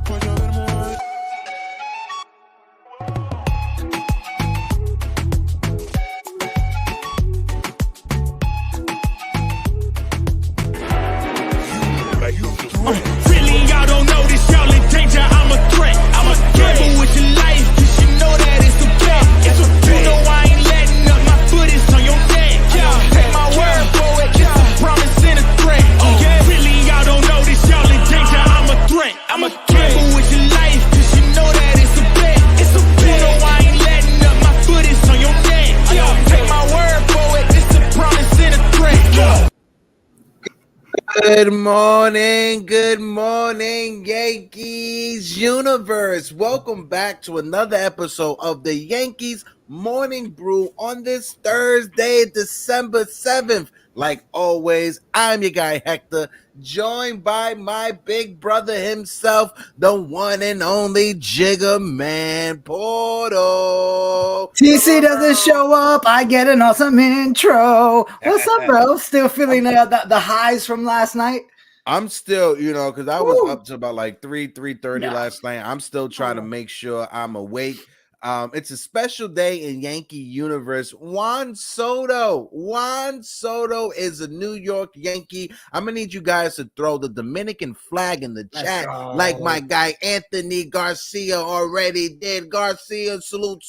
Really, y'all don't know this, y'all in danger. I'm a threat. I'm a gamble with your life, cause you know that it's a bet. It's a bet. You know I ain't letting up, my foot is on your neck. Take my word for it, it's a promise and a threat. Really, y'all don't know this, y'all in danger. I'm a threat. I'm a gamble with your life, cause you know that it's a bet. It's a bet. You know I ain't letting up, my foot is on your neck. Take my word for it, it's a promise and a threat. Good morning, Yankees universe. Welcome back to another episode of the Yankees Morning Brew on this Thursday, December 7th. Like always, I'm your guy Hector, joined by my big brother himself, the one and only Jigger Man Porto. TC doesn't show up, I get an awesome intro. What's up, bro? Still feeling the highs from last night? I'm still, because I was up to about like 3:30 last night. I'm still trying to make sure I'm awake. It's a special day in Yankee universe. Juan Soto is a New York Yankee. I'm gonna need you guys to throw the Dominican flag in the chat, like my guy Anthony Garcia already did. Garcia, salute.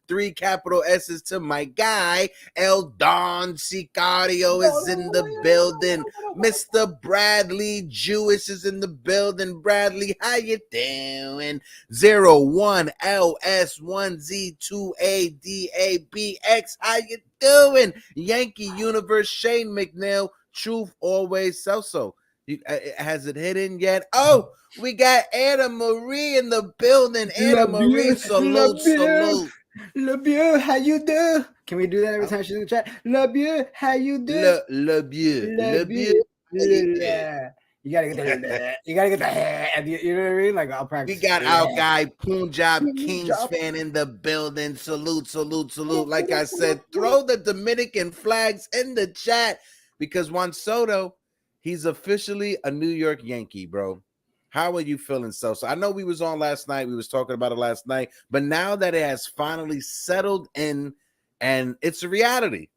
3 capital S's to my guy. El Don Sicario is in the building. Mr. Bradley Jewish is in the building. Bradley, how you doing? 01LS1Z2ADABX, how you doing? Yankee Universe, Shane McNeil, Truth Always Celso. Has it hidden yet? Oh, we got Anna Marie in the building. Anna Marie, salute. Le Vieux, how you do? Can we do that every time she's in the chat? Le Vieux, how you do? Le Vieux. Yeah. You gotta get the you know what I mean? Like, I'll practice. We got our guy Punjab Kings fan in the building. Salute. Like I said, throw the Dominican flags in the chat because Juan Soto, he's officially a New York Yankee, bro. How are you feeling, so? I know we was on last night. We was talking about it last night. But now that it has finally settled in and it's a reality,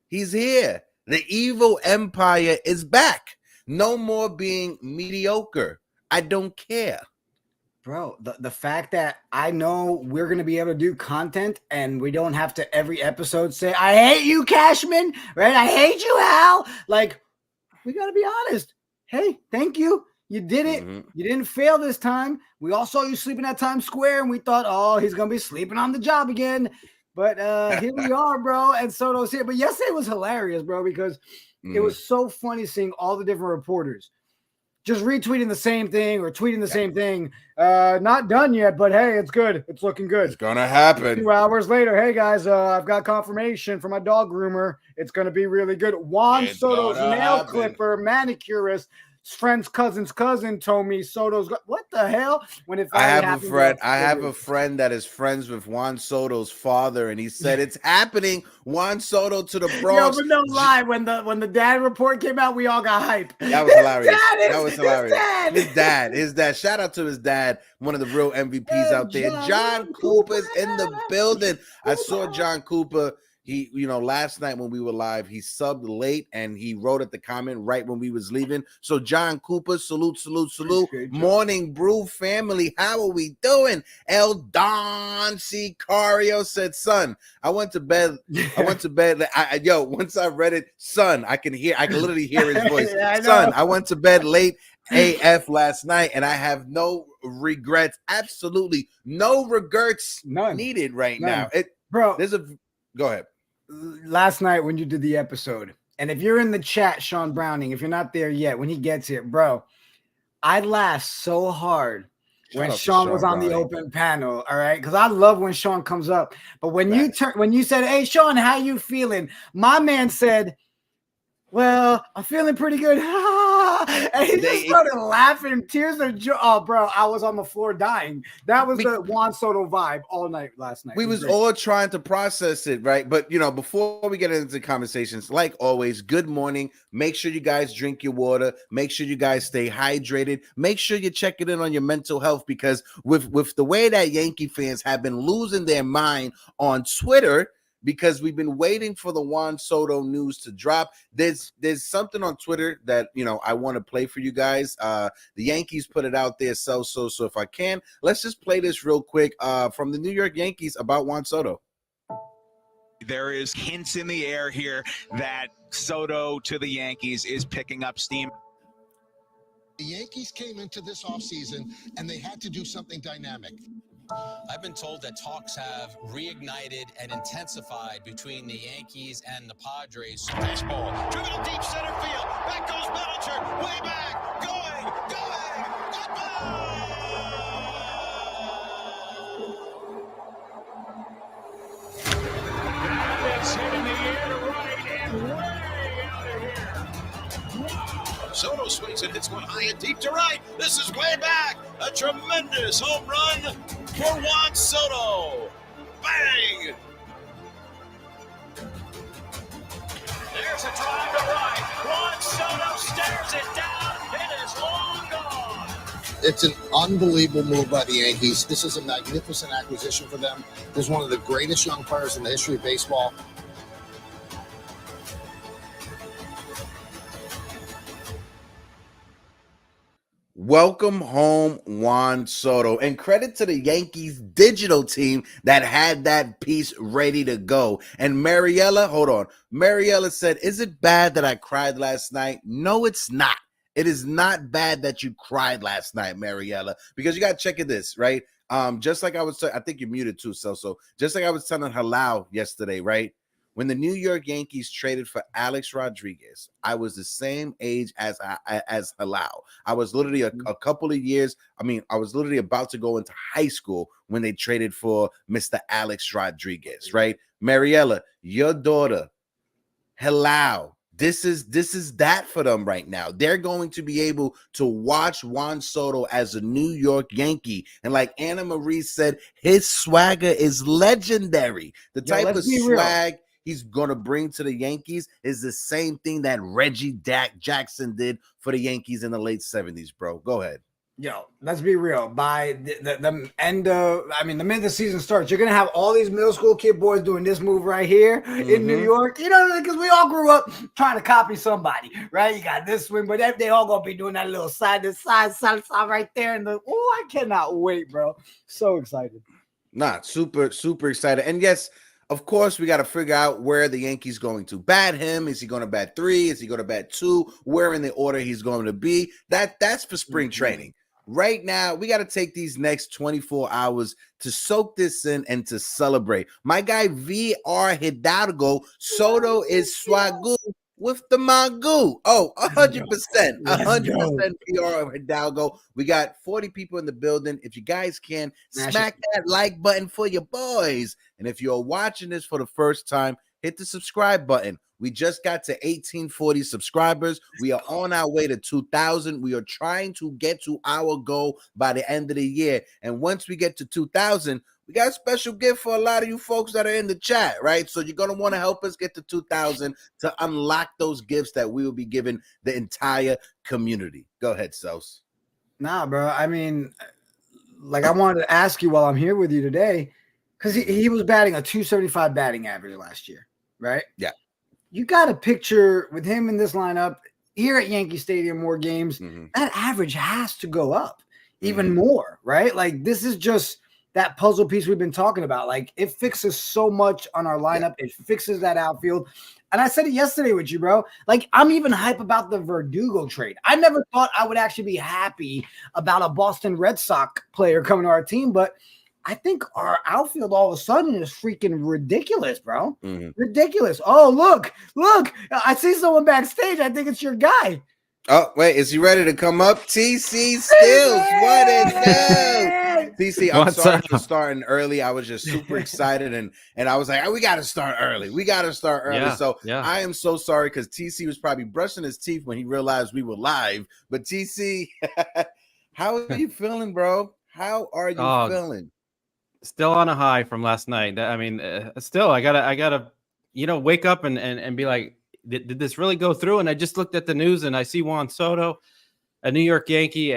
he's here. The evil empire is back. No more being mediocre. I don't care. Bro, the fact that I know we're going to be able to do content and we don't have to every episode say, I hate you, Cashman, right? I hate you, Hal. Like, we got to be honest. Hey, thank you. You did it. Mm-hmm. You didn't fail this time. We all saw you sleeping at Times Square, and we thought, oh, he's going to be sleeping on the job again. But here we are, bro, and Soto's here. But yesterday was hilarious, bro, because it was so funny seeing all the different reporters just retweeting the same thing or tweeting the same thing. Not done yet, but hey, it's good. It's looking good. It's going to happen. 2 hours later, hey, guys, I've got confirmation from my dog groomer. It's going to be really good. Juan Soto's nail clipper, manicurist, friend's cousin's cousin told me Soto's what the hell? When it I have a friend that is friends with Juan Soto's father, and he said it's happening. Juan Soto to the Bronx. Yo, but no lie, when the dad report came out, we all got hype. That was hilarious. That was hilarious. His dad. Shout out to his dad, one of the real MVPs out there. John Cooper's in the building. I saw John Cooper. He, last night when we were live, he subbed late and he wrote at the comment right when we was leaving. So John Cooper, salute. Morning Brew family, how are we doing? El Don Sicario said, son, I went to bed. Once I read it, son, I can literally hear his voice. Son, I went to bed late AF last night and I have no regrets. Absolutely no regrets needed right now. Bro, go ahead. Last night when you did the episode, and if you're in the chat, Sean Browning, if you're not there yet, when he gets here, bro, I laughed so hard when Sean was on the open panel, all right? Because I love when Sean comes up. But when you said, hey, Sean, how you feeling? My man said, well, I'm feeling pretty good. And he just started laughing, tears of joy. Oh, bro, I was on the floor dying. That was the Juan Soto vibe all night last night. We was all trying to process it, right? But, you know, before we get into conversations, like always, good morning. Make sure you guys drink your water. Make sure you guys stay hydrated. Make sure you're checking in on your mental health, because with the way that Yankee fans have been losing their mind on Twitter, because we've been waiting for the Juan Soto news to drop. There's something on Twitter that, you know, I want to play for you guys. The Yankees put it out there. So if I can, let's just play this real quick from the New York Yankees about Juan Soto. There is hints in the air here that Soto to the Yankees is picking up steam. The Yankees came into this offseason and they had to do something dynamic. I've been told that talks have reignited and intensified between the Yankees and the Padres. Baseball, driven to deep center field. Back goes Bellinger, way back, going, goodbye! It's hit in the air to right and way out of here. Wow. Soto swings and hits one high and deep to right. This is way back. A tremendous home run for Juan Soto. Bang! There's a drive to right. Juan Soto stares it down. It is long gone. It's an unbelievable move by the Yankees. This is a magnificent acquisition for them. He's one of the greatest young players in the history of baseball. Welcome home, Juan Soto. And credit to the Yankees digital team that had that piece ready to go. And Mariella, hold on. Mariella said, is it bad that I cried last night? No, it's not. It is not bad that you cried last night, Mariella, because you got to check it this, right? Just like I was, I think you're muted too, so just like I was telling Halal yesterday, right? When the New York Yankees traded for Alex Rodriguez, I was the same age as Halal. I was literally a couple of years. I was literally about to go into high school when they traded for Mr. Alex Rodriguez, right? Mariella, your daughter, Halal. This is that for them right now. They're going to be able to watch Juan Soto as a New York Yankee. And like Anna Marie said, his swagger is legendary. The type of swag he's going to bring to the Yankees is the same thing that Reggie Jackson did for the Yankees in the late 70s, bro. Go ahead. Yo, let's be real. By the end of, the minute the season starts, you're going to have all these middle school kid boys doing this move right here in New York. You know, because we all grew up trying to copy somebody, right? You got this swing, but they all going to be doing that little side to side right there. And I cannot wait, bro. So excited. Super, super excited. And yes, of course, we got to figure out where the Yankees going to bat him. Is he going to bat 3? Is he going to bat 2? Where in the order he's going to be? That's for spring training. Right now, we got to take these next 24 hours to soak this in and to celebrate. My guy VR Hidalgo, Soto is swagoo with the Magoo. Oh, 100%. 100% VR Hidalgo. We got 40 people in the building. If you guys can, smack that like button for your boys. And if you're watching this for the first time, hit the subscribe button. We just got to 1840 subscribers. We are on our way to 2,000. We are trying to get to our goal by the end of the year. And once we get to 2,000, we got a special gift for a lot of you folks that are in the chat, right? So you're going to want to help us get to 2,000 to unlock those gifts that we will be giving the entire community. Go ahead, Sos. Nah, bro. I wanted to ask you while I'm here with you today, because he was batting a 275 batting average last year, right? Yeah. You got a picture with him in this lineup here at Yankee Stadium, more games. That average has to go up even more, right? Like, this is just that puzzle piece we've been talking about. Like, it fixes so much on our lineup. It fixes that outfield. And I said it yesterday with you, bro. Like, I'm even hype about the Verdugo trade. I never thought I would actually be happy about a Boston Red Sox player coming to our team, but I think our outfield all of a sudden is freaking ridiculous, bro. Ridiculous. Oh, look. I see someone backstage. I think it's your guy. Oh, wait, is he ready to come up? TC Stills, what it do? TC, I'm What's sorry up? for starting early. I was just super excited, and I was like, oh, we got to start early. We got to start early. Yeah, So yeah. I am so sorry because TC was probably brushing his teeth when he realized we were live. But TC, how are you feeling, bro? How are you feeling? Still on a high from last night. I mean, still, I gotta, wake up and be like, did this really go through? And I just looked at the news and I see Juan Soto, a New York Yankee.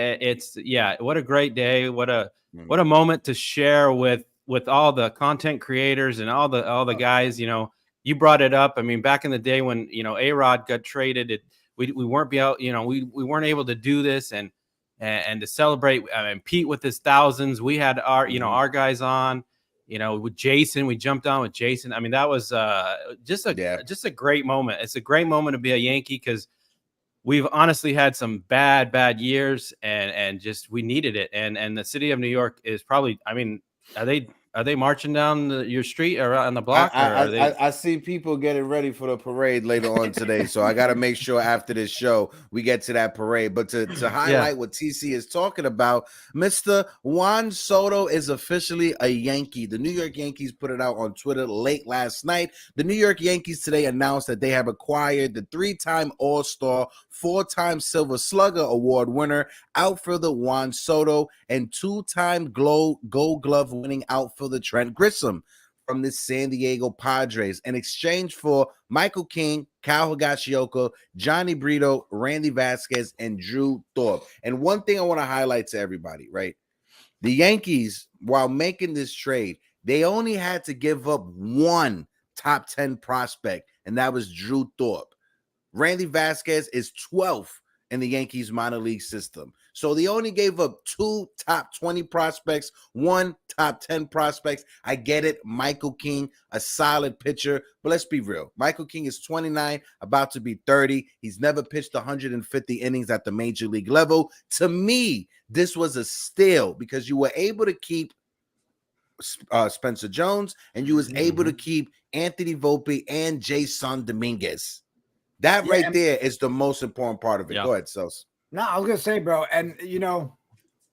What a great day. What a moment to share with all the content creators and all the guys. You brought it up. I mean, back in the day when A-Rod got traded, we weren't we weren't able to do this and to celebrate and Pete with his thousands. We had our our guys on. With Jason, we jumped on with Jason. I mean, that was just a great moment. It's a great moment to be a Yankee because we've honestly had some bad years and just we needed it. And the city of New York is probably, I mean, are they marching down your street or on the block? I see people getting ready for the parade later on today, so I got to make sure after this show we get to that parade. But to highlight what TC is talking about, Mr. Juan Soto is officially a Yankee. The New York Yankees put it out on Twitter late last night. The New York Yankees today announced that they have acquired the 3-time All-Star, 4-time Silver Slugger Award winner, outfielder Juan Soto, and 2-time Gold Glove winning outfielder Trent Grisham from the San Diego Padres in exchange for Michael King, Cal Higashioka, Johnny Brito, Randy Vasquez, and Drew Thorpe. And one thing I want to highlight to everybody, right? The Yankees, while making this trade, they only had to give up one top 10 prospect, and that was Drew Thorpe. Randy Vasquez is 12th in the Yankees minor league system. So they only gave up 2 top 20 prospects, 1 top 10 prospects. I get it. Michael King, a solid pitcher, but let's be real. Michael King is 29, about to be 30. He's never pitched 150 innings at the major league level. To me, this was a steal because you were able to keep Spencer Jones and you was able to keep Anthony Volpe and Jason Dominguez. That right there is the most important part of it. Go ahead, Sos. No, I was gonna say, bro, and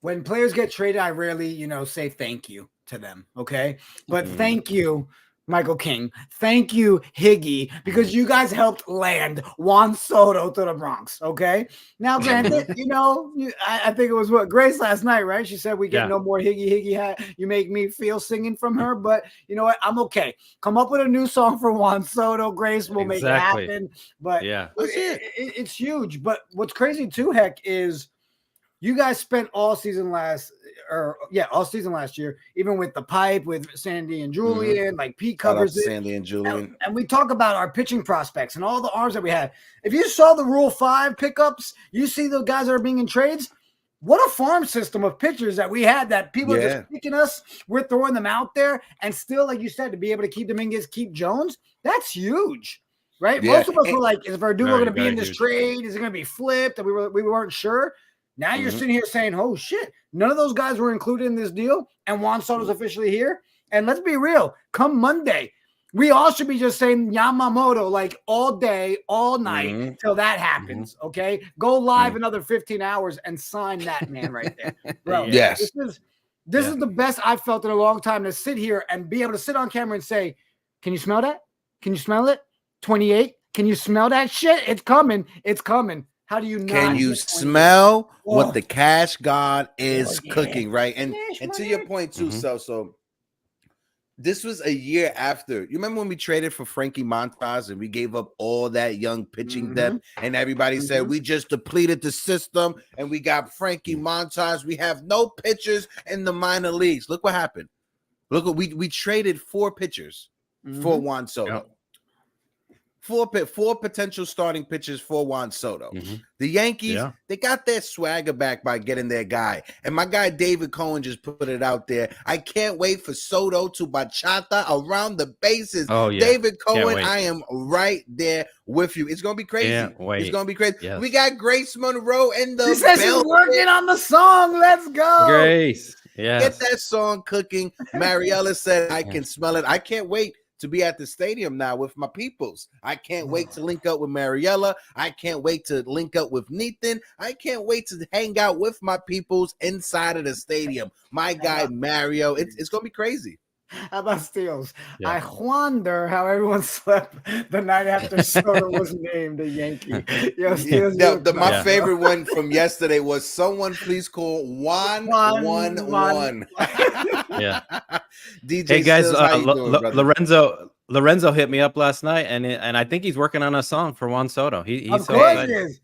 when players get traded, I rarely, say thank you to them. Okay, but thank you, Michael King. Thank you, Higgy, because you guys helped land Juan Soto to the Bronx. Okay, now granted, I think it was Grace last night, right? She said we get no more Higgy. You make me feel singing from her, but you know what? I'm okay. Come up with a new song for Juan Soto. Grace will make it happen. But it's huge. But what's crazy too, Heck, is you guys spent all season last year, even with the pipe with Sandy and Julian, like Pete covers it. Sandy and Julian. And we talk about our pitching prospects and all the arms that we had. If you saw the Rule 5 pickups, you see the guys that are being in trades. What a farm system of pitchers that we had that people are just picking us. We're throwing them out there. And still, like you said, to be able to keep Dominguez, keep Jones, that's huge. Right? Yeah. Most of us were like, is Verdugo going to be in this trade? Is it going to be flipped? And we weren't sure. Now you're sitting here saying, oh, shit, none of those guys were included in this deal, and Juan Soto's officially here. And let's be real, come Monday, we all should be just saying Yamamoto like all day, all night till that happens, okay? Go live another 15 hours and sign that man right there. Bro, this is the best I've felt in a long time to sit here and be able to sit on camera and say, can you smell that? Can you smell it? 28? Can you smell that shit? It's coming. It's coming. How do you not? Can you smell what the cash god is cooking, right? And to your point too, so this was a year after. You remember when we traded for Frankie Montas and we gave up all that young pitching depth, and everybody said we just depleted the system and we got Frankie Montas. We have no pitchers in the minor leagues. Look what happened. Look what we traded 4 pitchers for Juan Soto. 4 potential starting pitchers for Juan Soto. The Yankees, they got their swagger back by getting their guy. And my guy David Cohen just put it out there. I can't wait for Soto to bachata around the bases. Oh, yeah. David Cohen, I am right there with you. It's going to be crazy. It's going to be crazy. Yes. We got Grace Monroe in the She says she's working on the song. Let's go. Grace. Get that song cooking. Mariella said, I can smell it. I can't wait to be at the stadium now with my peoples. I can't wait to link up with Mariella. I can't wait to link up with Nathan. I can't wait to hang out with my peoples inside of the stadium. My guy Mario, it's gonna be crazy. How about Steels? Yeah. I wonder how everyone slept the night after Soto was named a Yankee. Yo, Steels, My favorite one from yesterday was someone please call Juan 111. Yeah. DJ Hey guys, Steels, how you doing, brother? Lorenzo hit me up last night, and I think he's working on a song for Juan Soto. He's of so course excited. he is.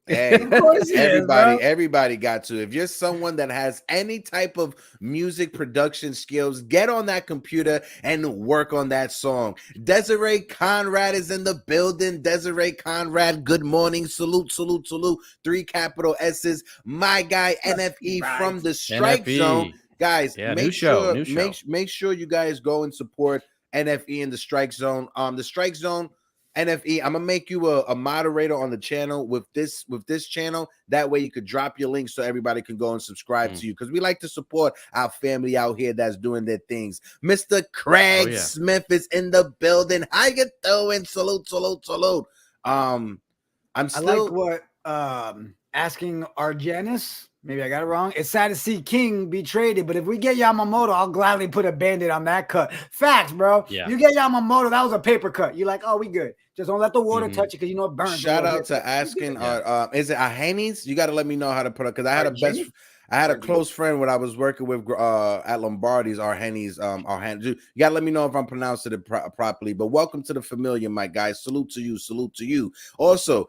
Hey, Of course he is, bro. everybody got to. If you're someone that has any type of music production skills, get on that computer and work on that song. Desiree Conrad is in the building. Desiree Conrad, good morning. Salute, salute, salute. 3 capital S's. My guy NFE from the Strike NFE. Zone. Guys, Yeah, make new sure show. make sure you guys go and support NFE in the Strike Zone. The Strike Zone. NFE, I'm gonna make you a moderator on the channel with this channel. That way you could drop your link so everybody can go and subscribe to you, because we like to support our family out here that's doing their things. Mr. Craig Smith is in the building. How you doing? Salute, salute, salute. I'm still I like what asking Argenis. Maybe I got it wrong. It's sad to see King be traded, but if we get Yamamoto, I'll gladly put a band-aid on that cut. Facts, bro. Yeah. You get Yamamoto, that was a paper cut. You're like, oh, we good. Just don't let the water touch it, because you know it burns. Shout out to asking. Is it Ahanis? You got to let me know how to put it, because I had a close friend when I was working with at Lombardi's. Arhanis. You got to let me know if I'm pronouncing it properly. But welcome to the familiar, my guys. Salute to you. Salute to you. Also,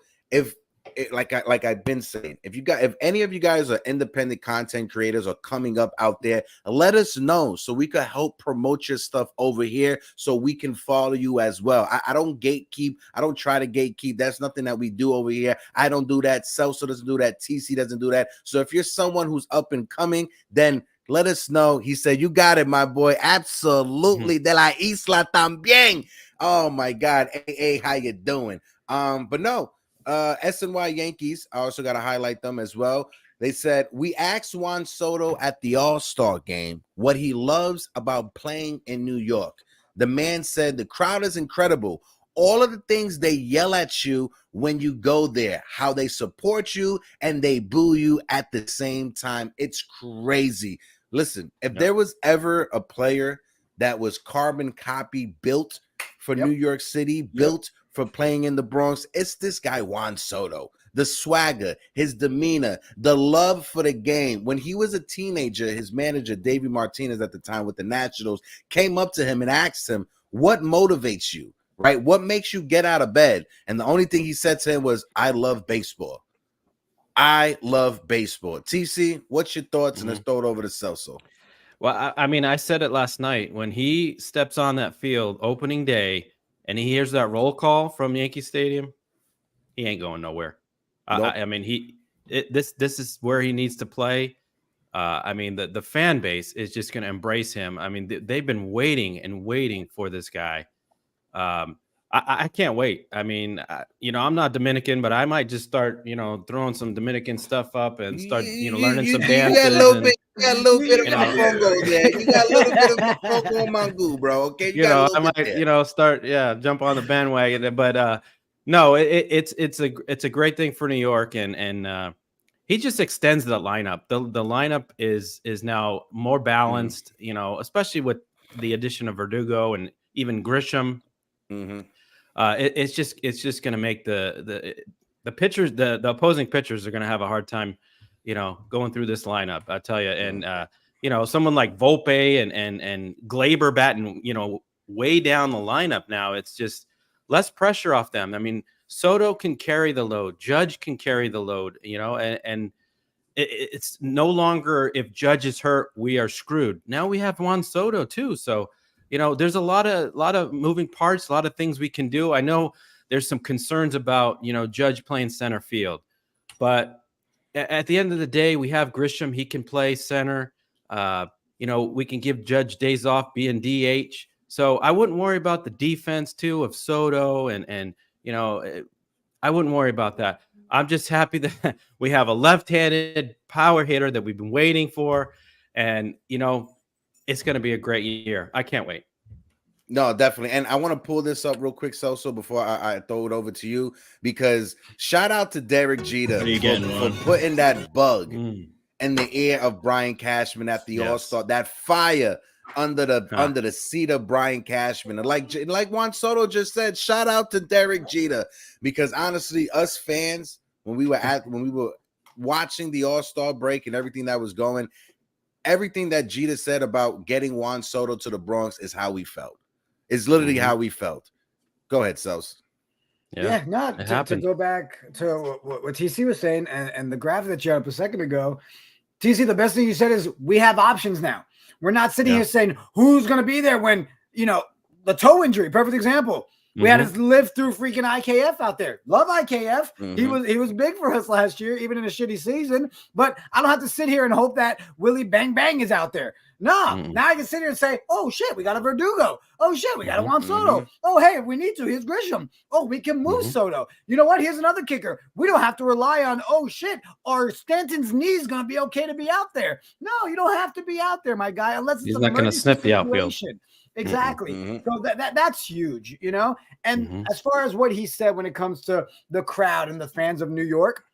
like I've been saying, if any of you guys are independent content creators or coming up out there, let us know so we could help promote your stuff over here so we can follow you as well. I don't gatekeep. I don't try to gatekeep. That's nothing that we do over here. I don't do that. Celso doesn't do that. TC doesn't do that. So if you're someone who's up and coming, then let us know. He said, you got it, my boy. Absolutely. De la isla también. Oh my God. Hey, how you doing? But no. SNY Yankees, I also got to highlight them as well. They said, we asked Juan Soto at the All-Star game what he loves about playing in New York. The man said the crowd is incredible. All of the things they yell at you when you go there, how they support you and they boo you at the same time. It's crazy. Listen, if there was ever a player that was carbon copy built for New York City, built for playing in the Bronx, it's this guy Juan Soto. The swagger, his demeanor, the love for the game. When he was a teenager, his manager, Davey Martinez at the time with the Nationals, came up to him and asked him, what motivates you, right? What makes you get out of bed? And the only thing he said to him was, I love baseball. I love baseball. TC, what's your thoughts? And let's throw it over to Celso. Well, I mean, I said it last night. When he steps on that field opening day and he hears that roll call from Yankee Stadium, he ain't going nowhere. Nope. I mean, this is where he needs to play. I mean, the fan base is just going to embrace him. I mean, they've been waiting and waiting for this guy. I can't wait. I mean, I'm not Dominican, but I might just start, throwing some Dominican stuff up and start, learning some dances. You got a little bit of Mofongo there. You got a little bit of Mofongo Mangu, bro. Okay, I might, start, jump on the bandwagon. But no, it's a great thing for New York, and he just extends the lineup. The lineup is now more balanced, especially with the addition of Verdugo and even Grisham. It's just going to make the pitchers, the opposing pitchers are going to have a hard time, going through this lineup. I tell you, and someone like Volpe and Glaber batting, way down the lineup now. It's just less pressure off them. I mean, Soto can carry the load, Judge can carry the load, and it's no longer if Judge is hurt, we are screwed. Now we have Juan Soto too, so. There's a lot of moving parts, a lot of things we can do. I know there's some concerns about, Judge playing center field, but at the end of the day, we have Grisham. He can play center. We can give Judge days off being DH. So I wouldn't worry about the defense too of Soto and I wouldn't worry about that. I'm just happy that we have a left-handed power hitter that we've been waiting for. And, it's going to be a great year. I can't wait. No, definitely. And I want to pull this up real quick, Soso, before I throw it over to you, because shout out to Derek Jeter for putting that bug in the ear of Brian Cashman at the All-Star, that fire under the seat of Brian Cashman. And like Juan Soto just said, shout out to Derek Jeter, because honestly, us fans, when we were watching the All-Star break and everything that was going, everything that Jeter said about getting Juan Soto to the Bronx is how we felt. It's literally how we felt. Go ahead, Sos. Yeah, to go back to what TC was saying and the graphic that you had up a second ago, TC, the best thing you said is we have options now. We're not sitting here saying who's going to be there when, the toe injury, perfect example. We had to live through freaking IKF out there. Love IKF. He was big for us last year, even in a shitty season. But I don't have to sit here and hope that Willie Bang Bang is out there. No, now I can sit here and say, oh shit, we got a Verdugo. Oh shit, we got a Juan Soto. Oh hey, if we need to, here's Grisham. Oh, we can move Soto. You know what? Here's another kicker. We don't have to rely on, oh shit, our Stanton's knee is gonna be okay to be out there. No, you don't have to be out there, my guy, unless he's not gonna sniff the outfield. Exactly. So that's huge, And as far as what he said when it comes to the crowd and the fans of New York,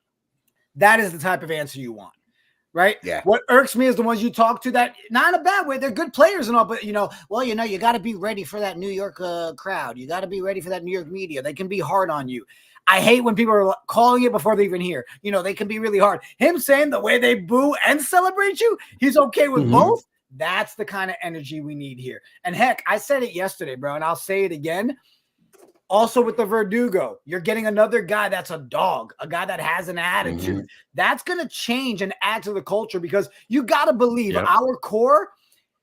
that is the type of answer you want, right? Yeah. What irks me is the ones you talk to that, not in a bad way, they're good players and all, but you got to be ready for that New York crowd. You got to be ready for that New York media. They can be hard on you. I hate when people are calling it before they even hear. They can be really hard. Him saying the way they boo and celebrate you, he's okay with both. That's the kind of energy we need here. And heck, I said it yesterday, bro, and I'll say it again. Also with the Verdugo, you're getting another guy that's a dog, a guy that has an attitude. That's going to change and add to the culture, because you got to believe our core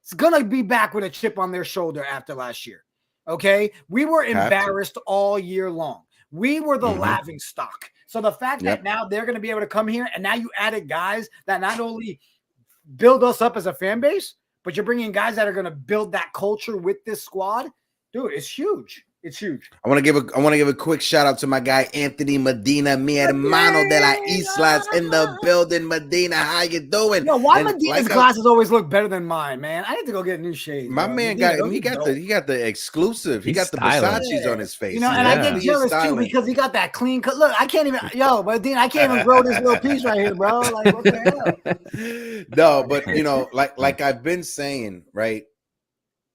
is going to be back with a chip on their shoulder after last year. Okay? We were embarrassed all year long. We were the laughing stock. So the fact that now they're going to be able to come here, and now you added guys that not only build us up as a fan base, but you're bringing guys that are going to build that culture with this squad. Dude, it's huge. It's huge. I want to give a quick shout out to my guy Anthony Medina, mi hermano de la Islas, in the building. Medina, how you doing? Why Medina's glasses always look better than mine, man? I need to go get new shades. My man got the exclusive. He got the Versace's on his face. And I get jealous too, because he got that clean cut. Look, I can't even. Medina, I can't even grow this little piece right here, bro. Like, what the hell? No, but like I've been saying, right?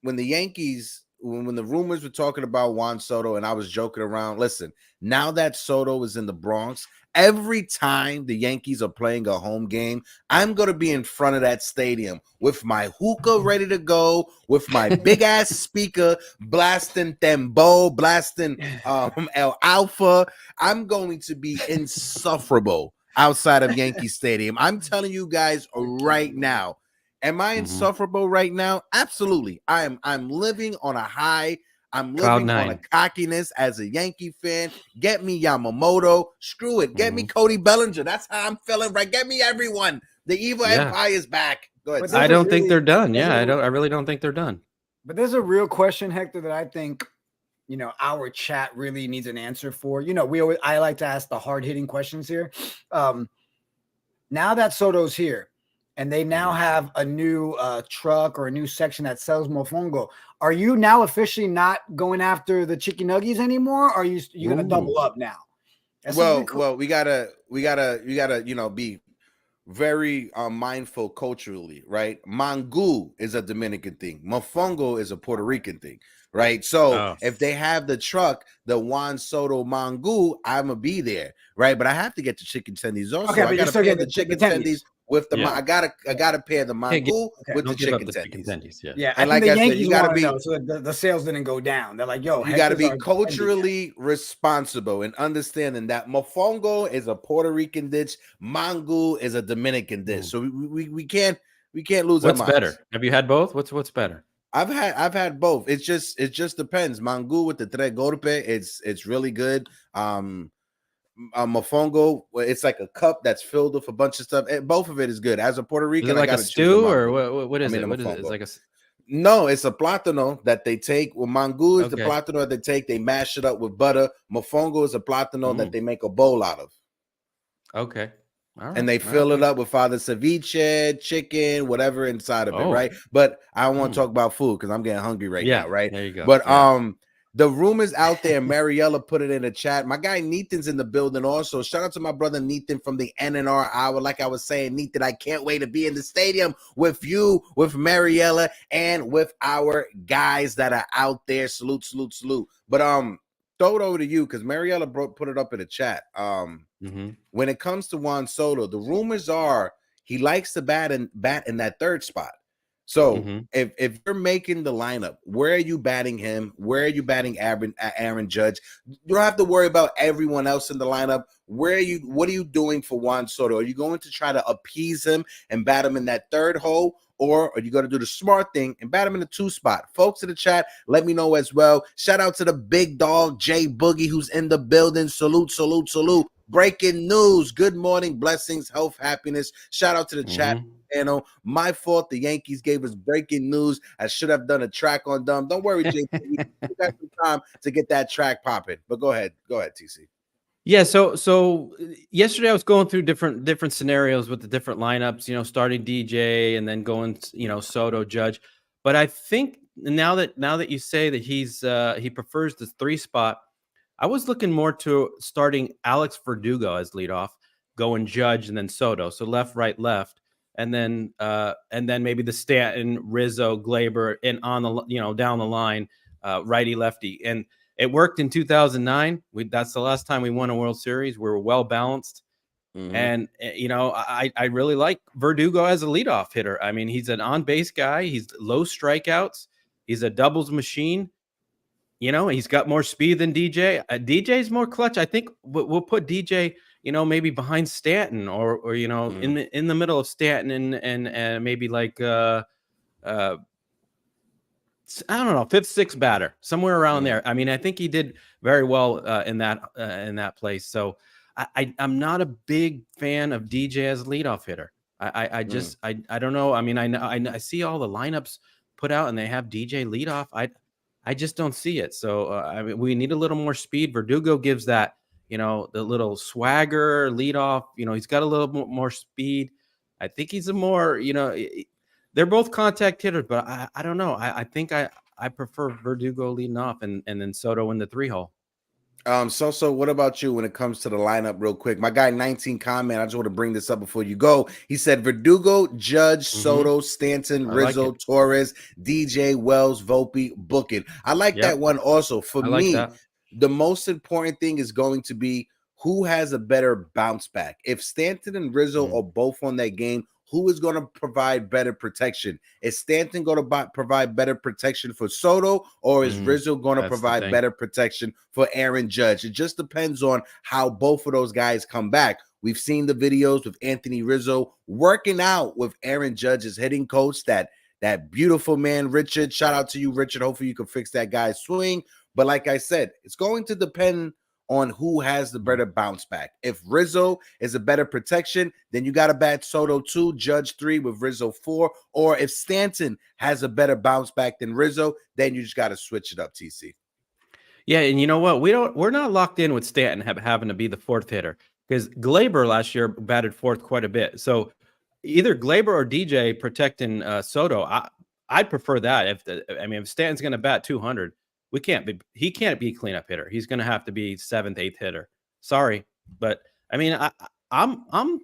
When the Yankees. When the rumors were talking about Juan Soto and I was joking around, listen, now that Soto is in the Bronx, every time the Yankees are playing a home game, I'm going to be in front of that stadium with my hookah ready to go, with my big ass speaker blasting Tembo, blasting El Alfa. I'm going to be insufferable outside of Yankee Stadium. I'm telling you guys right now. Am I insufferable right now? Absolutely. I'm living on a high. I'm living on a cockiness as a Yankee fan. Get me Yamamoto. Screw it. Get me Cody Bellinger. That's how I'm feeling, right? Get me everyone. The evil empire is back. Go ahead. I don't think they're done. I really don't think they're done. But there's a real question, Hector, that I think our chat really needs an answer for. I like to ask the hard-hitting questions here. Now that Soto's here, and they now have a new truck or a new section that sells mofongo, are you now officially not going after the chicken nuggies anymore? Or are you going to double up now? Well, we gotta be very mindful culturally, right? Mango is a Dominican thing. Mofongo is a Puerto Rican thing, right? So if they have the truck, the Juan Soto Mango, I'm gonna be there, right? But I have to get the chicken tendies also. Okay, I gotta pair the chicken tendies with the. I gotta pair the mango with the chicken tendies. Yeah, and like I said, you gotta be. So the sales didn't go down. They're like, yo, you gotta be culturally responsible and understanding that mofongo is a Puerto Rican dish, mango is a Dominican dish. So we can't lose. What's better? Have you had both? What's better? I've had both. It just depends. Mango with the tres golpe, it's really good. Mofongo, it's like a cup that's filled with a bunch of stuff. Both of it is good. As a Puerto Rican, is it like a stew or what is it? What is it? It's like no, it's a plátano that they take. Well, mango is the plátano that they take. They mash it up with butter. Mofongo is a plátano that they make a bowl out of. Okay. And they fill it up with either ceviche, chicken, whatever inside of it, right? But I don't want to talk about food because I'm getting hungry right now, right? There you go. But the rumors out there, Mariella put it in the chat. My guy Nathan's in the building also. Shout out to my brother Nathan from the NNR Hour. Like I was saying, Nathan, I can't wait to be in the stadium with you, with Mariella, and with our guys that are out there. Salute, salute, salute. But throw it over to you because Mariella put it up in the chat. When it comes to Juan Soto, the rumors are he likes to bat in that third spot. So if you're making the lineup, where are you batting him? Where are you batting Aaron Judge? You don't have to worry about everyone else in the lineup. What are you doing for Juan Soto? Are you going to try to appease him and bat him in that third hole? Or are you going to do the smart thing and bat him in the 2 spot? Folks in the chat, let me know as well. Shout out to the big dog, Jay Boogie, who's in the building. Salute, salute, salute. Breaking news. Good morning. Blessings, health, happiness. Shout out to the chat. My fault. The Yankees gave us breaking news. I should have done a track on them. Don't worry, Jay. We got some time to get that track popping. But go ahead. Go ahead, TC. Yeah, so yesterday I was going through different scenarios with the different lineups, starting DJ and then going, Soto, Judge. But I think now that you say that he prefers the 3 spot, I was looking more to starting Alex Verdugo as leadoff, going Judge and then Soto. So left, right, left, and then maybe the Stanton, Rizzo, Glaber, and on the down the line, righty, lefty. And it worked in 2009. That's the last time we won a World Series. We were well balanced. And, I really like Verdugo as a leadoff hitter. I mean, he's an on-base guy. He's low strikeouts. He's a doubles machine. He's got more speed than DJ. DJ's more clutch. I think we'll put DJ, maybe behind Stanton or in the middle of Stanton and maybe like I don't know, 5th, 6th batter, somewhere around there. I mean, I think he did very well in that place. So I'm not a big fan of DJ as a leadoff hitter. I don't know. I mean, I see all the lineups put out and they have DJ leadoff. I just don't see it. So I mean, we need a little more speed. Verdugo gives that, the little swagger leadoff. He's got a little more speed. I think he's a more, they're both contact hitters, but I don't know. I think I prefer Verdugo leading off and then Soto in the 3 hole. So what about you when it comes to the lineup real quick? My guy 19 comment, I just want to bring this up before you go. He said Verdugo, Judge, Soto, Stanton, Rizzo, Torres, DJ, Wells, Volpe, book it. I like that one also. For me, the most important thing is going to be who has a better bounce back. If Stanton and Rizzo are both on that game, who is going to provide better protection? Is Stanton going to provide better protection for Soto, or is Rizzo going to provide better protection for Aaron Judge? It just depends on how both of those guys come back. We've seen the videos with Anthony Rizzo working out with Aaron Judge's hitting coach, that beautiful man, Richard. Shout out to you, Richard. Hopefully you can fix that guy's swing. But like I said, it's going to depend on who has the better bounce back. If Rizzo is a better protection, then you got to bat Soto 2, Judge 3 with Rizzo 4. Or if Stanton has a better bounce back than Rizzo, then you just got to switch it up, TC. Yeah, and you know what? We're not locked in with Stanton having to be the 4th hitter because Glaber last year batted 4th quite a bit. So either Glaber or DJ protecting Soto, I'd prefer that. If Stanton's going to bat 200, he can't be cleanup hitter. He's going to have to be 7th, 8th hitter. Sorry, but I mean, I'm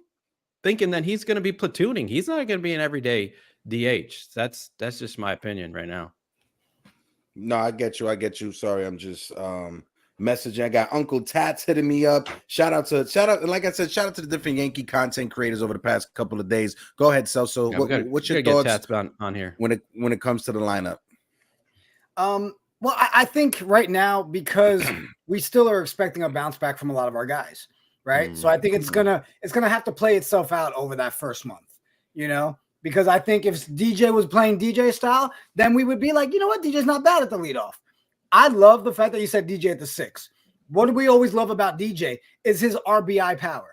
thinking that he's going to be platooning. He's not going to be an everyday DH. That's just my opinion right now. No, I get you. Sorry, I'm just messaging. I got Uncle Tats hitting me up. Shout out, and like I said, shout out to the different Yankee content creators over the past couple of days. Go ahead, Celso. Yeah, what's your thoughts Tats on here when it comes to the lineup? Well, I think right now, because we still are expecting a bounce back from a lot of our guys, right? So I think it's gonna have to play itself out over that first month, because I think if DJ was playing DJ style, then we would be like, you know what, DJ's not bad at the leadoff. I love the fact that you said DJ at the 6. What do we always love about DJ is his RBI power,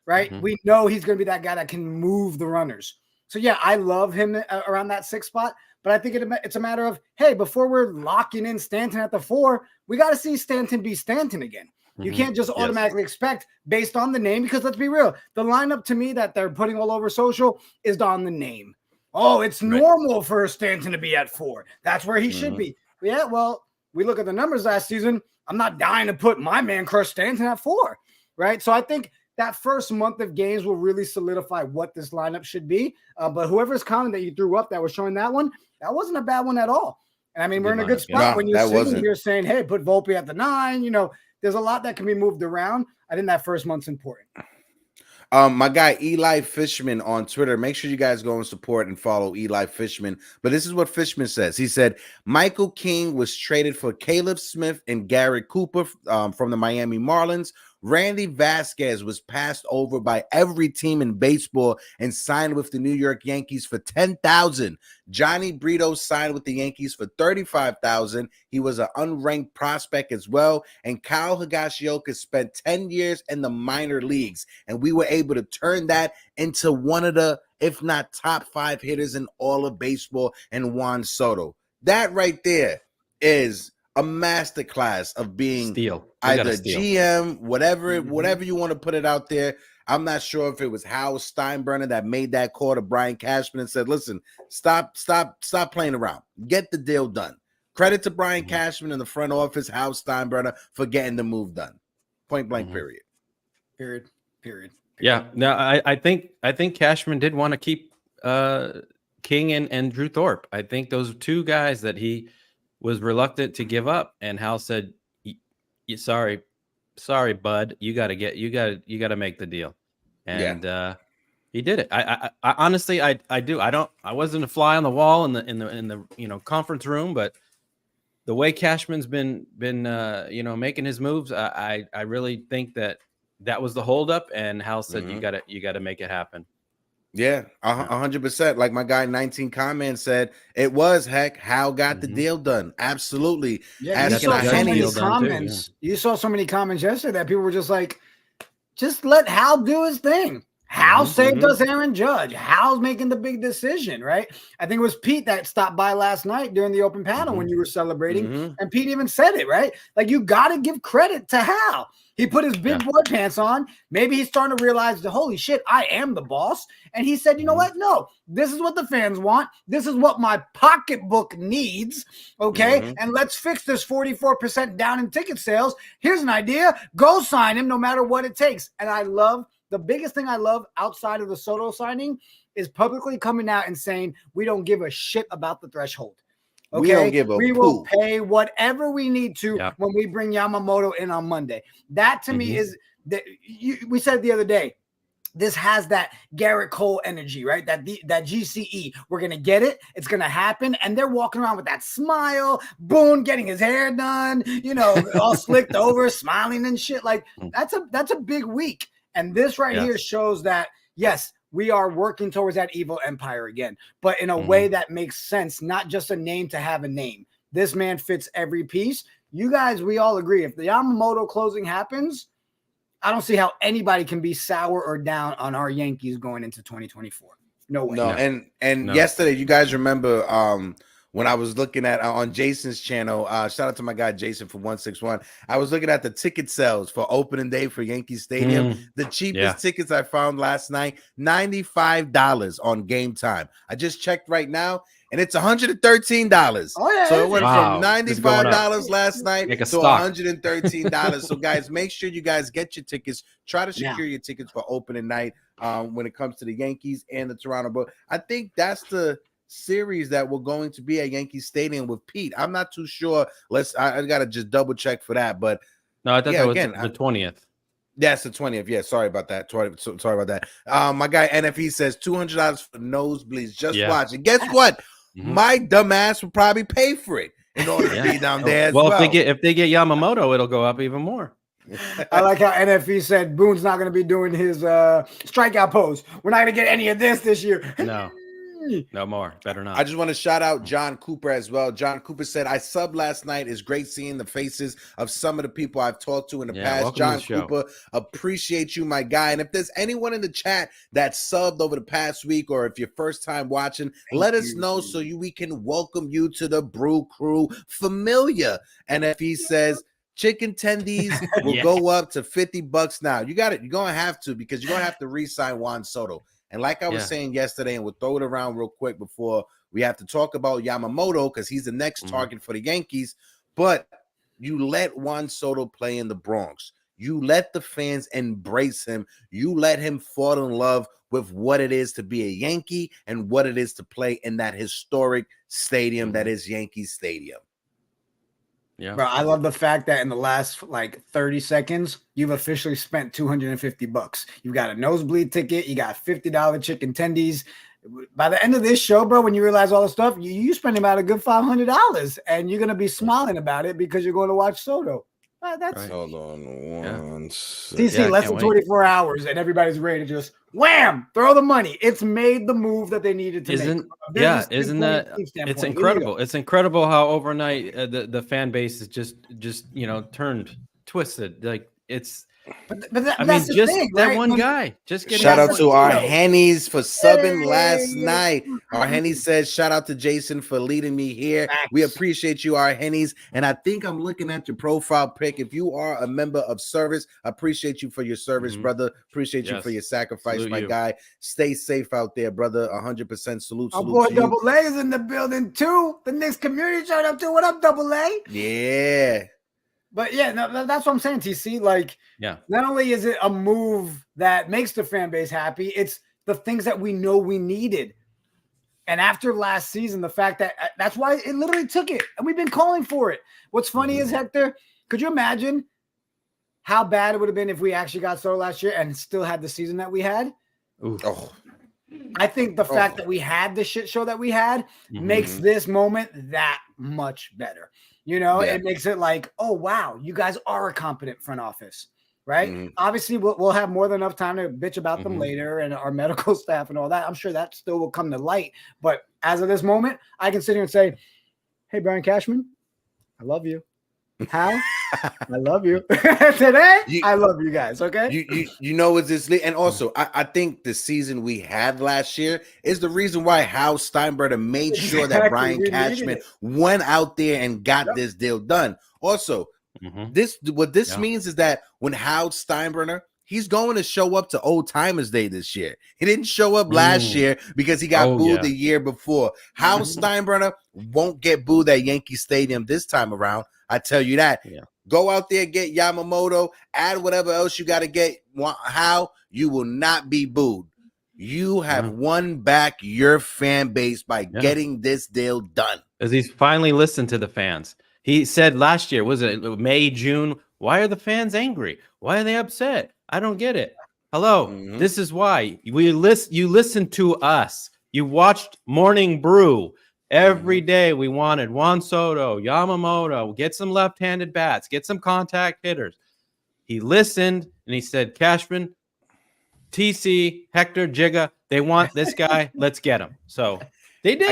right? We know he's going to be that guy that can move the runners. So yeah, I love him around that 6 spot. But I think it's a matter of, hey, before we're locking in Stanton at the 4, we got to see Stanton be Stanton again. You can't just automatically expect based on the name, because let's be real, the lineup to me that they're putting all over social is on the name. Oh, it's normal for Stanton to be at 4. That's where he should be. Yeah, well, we look at the numbers last season. I'm not dying to put my man Crush Stanton at 4, right? So I think that first month of games will really solidify what this lineup should be. But whoever's comment that you threw up that was showing that one, that wasn't a bad one at all. And I mean, we're in a good spot when you're sitting here saying, hey, put Volpe at the 9. You know, there's a lot that can be moved around. I think that first month's important. My guy Eli Fishman on Twitter. Make sure you guys go and support and follow Eli Fishman. But this is what Fishman says. He said Michael King was traded for Caleb Smith and Garrett Cooper from the Miami Marlins. Randy Vasquez was passed over by every team in baseball and signed with the New York Yankees for $10,000. Johnny Brito signed with the Yankees for $35,000. He was an unranked prospect as well. And Kyle Higashioka spent 10 years in the minor leagues, and we were able to turn that into one of the, if not top 5 hitters in all of baseball, and Juan Soto. That right there is a masterclass of being either GM, whatever you want to put it out there. I'm not sure if it was Hal Steinbrenner that made that call to Brian Cashman and said, listen, stop playing around. Get the deal done. Credit to Brian Cashman in the front office, Hal Steinbrenner, for getting the move done. Point blank, period. Period. Yeah. No, I think Cashman did want to keep King and Drew Thorpe. I think those 2 guys that he was reluctant to give up, and Hal said, sorry, bud, you got to make the deal. And he did it. I honestly, I wasn't a fly on the wall in the conference room, but the way Cashman's been making his moves, I really think that was the holdup, and Hal said, you got to make it happen. Yeah, 100%. Like my guy 19 comments said, it was Hal got the deal done. Absolutely. Yeah, you saw so many comments yesterday that people were just like, just let Hal do his thing. Hal saved us Aaron Judge. Hal's making the big decision, right? I think it was Pete that stopped by last night during the open panel when you were celebrating, and Pete even said it, right? Like, you got to give credit to Hal. He put his big boy pants on. Maybe he's starting to realize that, holy shit, I am the boss. And he said, you know what? No, this is what the fans want. This is what my pocketbook needs. Okay. And let's fix this 44% down in ticket sales. Here's an idea. Go sign him no matter what it takes. And the biggest thing I love outside of the Soto signing is publicly coming out and saying, we don't give a shit about the threshold. Okay, we will pay whatever we need to when we bring Yamamoto in on Monday. That to me is we said the other day, this has that Garrett Cole energy, right? That GCE. We're gonna get it. It's gonna happen. And they're walking around with that smile. Boone getting his hair done, all slicked over, smiling and shit. Like that's a big week. And this here shows that yes, we are working towards that evil empire again, but in a way that makes sense, not just a name to have a name. This man fits every piece. You guys, we all agree. If the Yamamoto closing happens, I don't see how anybody can be sour or down on our Yankees going into 2024. No way. No. And yesterday, you guys remember when I was looking at on Jason's channel, shout out to my guy Jason for 161. I was looking at the ticket sales for opening day for Yankee Stadium. The cheapest tickets I found last night, $95 on Game Time. I just checked right now, and it's $113. Oh, yeah. So it went from $95 last night to $113. So guys, make sure you guys get your tickets. Try to secure your tickets for opening night when it comes to the Yankees and the Toronto Blue. I think that's the series that we're going to be at Yankee Stadium with Pete. I'm not too sure. I gotta just double check for that. But no, I thought that was the 20th. That's the 20th. Yeah, sorry about that. Sorry about that. My guy NFE says $200 for nosebleeds. Just watch. And guess what? My dumb ass will probably pay for it in order to be down there as well. If they get Yamamoto, it'll go up even more. I like how NFE said Boone's not going to be doing his strikeout pose. We're not going to get any of this year. No more. Better not. I just want to shout out John Cooper as well. John Cooper said, I subbed last night. It's great seeing the faces of some of the people I've talked to in the past. John Cooper, appreciate you, my guy. And if there's anyone in the chat that subbed over the past week, or if you're first time watching, let us know so we can welcome you to the Brew Crew familiar. And if he says, chicken tendies will Yeah. go up to $50 now. You got it. You're going to have to, because you're going to have to re-sign Juan Soto. And like I was saying yesterday, and we'll throw it around real quick before we have to talk about Yamamoto, because he's the next target for the Yankees. But you let Juan Soto play in the Bronx. You let the fans embrace him. You let him fall in love with what it is to be a Yankee and what it is to play in that historic stadium that is Yankee Stadium. Yeah, bro, I love the fact that in the last like 30 seconds, you've officially spent $250. You've got a nosebleed ticket. You got $50 chicken tendies. By the end of this show, bro, when you realize all the stuff, you spending about a good $500, and you're gonna be smiling about it because you're going to watch Soto. That's Right. Hold on one second. TC, less than 24 hours, and everybody's ready to just wham, throw the money. It's made the move that they needed to make. Isn't that it's incredible? It's incredible how overnight the fan base is just turned twisted. Like it's. But that's the thing, that right? one guy. Just getting Shout out to our Hennies for subbing last night. Our Hennies says, shout out to Jason for leading me here. We appreciate you, our Hennies. And I think I'm looking at your profile pic. If you are a member of service, I appreciate you for your service, brother. Appreciate you for your sacrifice, my guy. Stay safe out there, brother. 100% salute. Our boy Double A is in the building too. The Knicks community showed up too. What up, Double A? Yeah. But yeah, no, that's what I'm saying, TC. Like, not only is it a move that makes the fan base happy, it's the things that we know we needed. And after last season, the fact that that's why it literally took it, and we've been calling for it. What's funny is, Hector, could you imagine how bad it would have been if we actually got Soto last year and still had the season that we had? Oh. I think the fact that we had the shit show that we had makes this moment that much better. You know, it makes it like, oh, wow, you guys are a competent front office, right? Obviously, we'll have more than enough time to bitch about them later and our medical staff and all that. I'm sure that still will come to light. But as of this moment, I can sit here and say, hey, Brian Cashman, I love you. Hal, I love you. Today, I love you guys, okay? You know it's this, and also I think the season we had last year is the reason why Hal Steinbrenner made sure that Brian Cashman went out there and got this deal done. Also, what this means is that when Hal Steinbrenner, he's going to show up to Old Timers Day this year. He didn't show up last year because he got booed the year before. Hal Steinbrenner won't get booed at Yankee Stadium this time around. I tell you that. Go out there, get Yamamoto, add whatever else you got to get. How you will not be booed. You have won back your fan base by getting this deal done. Because he's finally listened to the fans. He said last year, was it May, June? Why are the fans angry? Why are they upset? I don't get it. Hello, this is why you listened to us. You watched Morning Brew. Every day we wanted Juan Soto, Yamamoto, get some left-handed bats, get some contact hitters. He listened and he said, Cashman, TC, Hector, Jigga, they want this guy. Let's get him. So they did.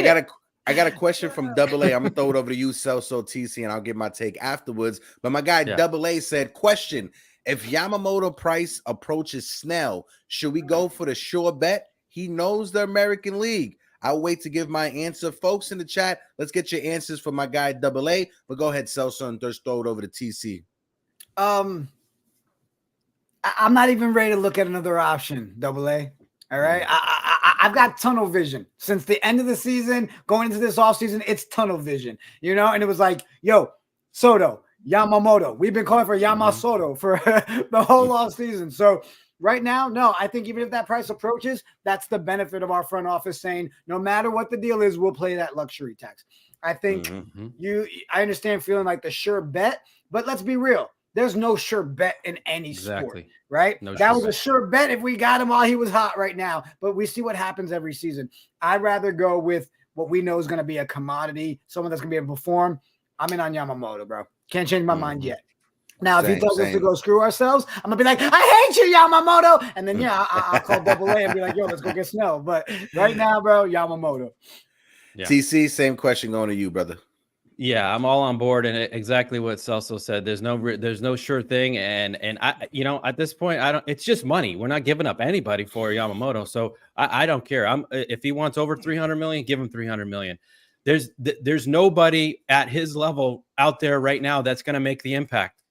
I got a question from Double A. I'm gonna throw it over to you, Celso, TC, and I'll give my take afterwards. But my guy Double A said, question: if Yamamoto price approaches Snell, should we go for the sure bet? He knows the American League. I'll wait to give my answer. Folks in the chat, let's get your answers for my guy Double A. But go ahead, Celso, and just throw it over to TC. I'm not even ready to look at another option, Double A. All right. I've got tunnel vision since the end of the season, going into this offseason. It's tunnel vision, you know, and it was like, yo, Soto, Yamamoto. We've been calling for Yamamoto for the whole offseason. So right now, no, I think even if that price approaches, that's the benefit of our front office saying no matter what the deal is, we'll play that luxury tax. I think I understand feeling like the sure bet, but let's be real. There's no sure bet in any sport, right? That was a sure bet if we got him while he was hot right now, but we see what happens every season. I'd rather go with what we know is going to be a commodity, someone that's going to be able to perform. I'm in on Yamamoto, bro. Can't change my mind yet. Now, if he tells us to go screw ourselves, I'm going to be like, I hate you, Yamamoto. And then, I'll call Double A and be like, yo, let's go get Snell. But right now, bro, Yamamoto. TC, same question going to you, brother. Yeah, I'm all on board, and exactly what Celso said. There's no sure thing, and I, at this point, I don't. It's just money. We're not giving up anybody for Yamamoto, so I don't care. If he wants over 300 million, give him 300 million. There's nobody at his level out there right now that's going to make the impact.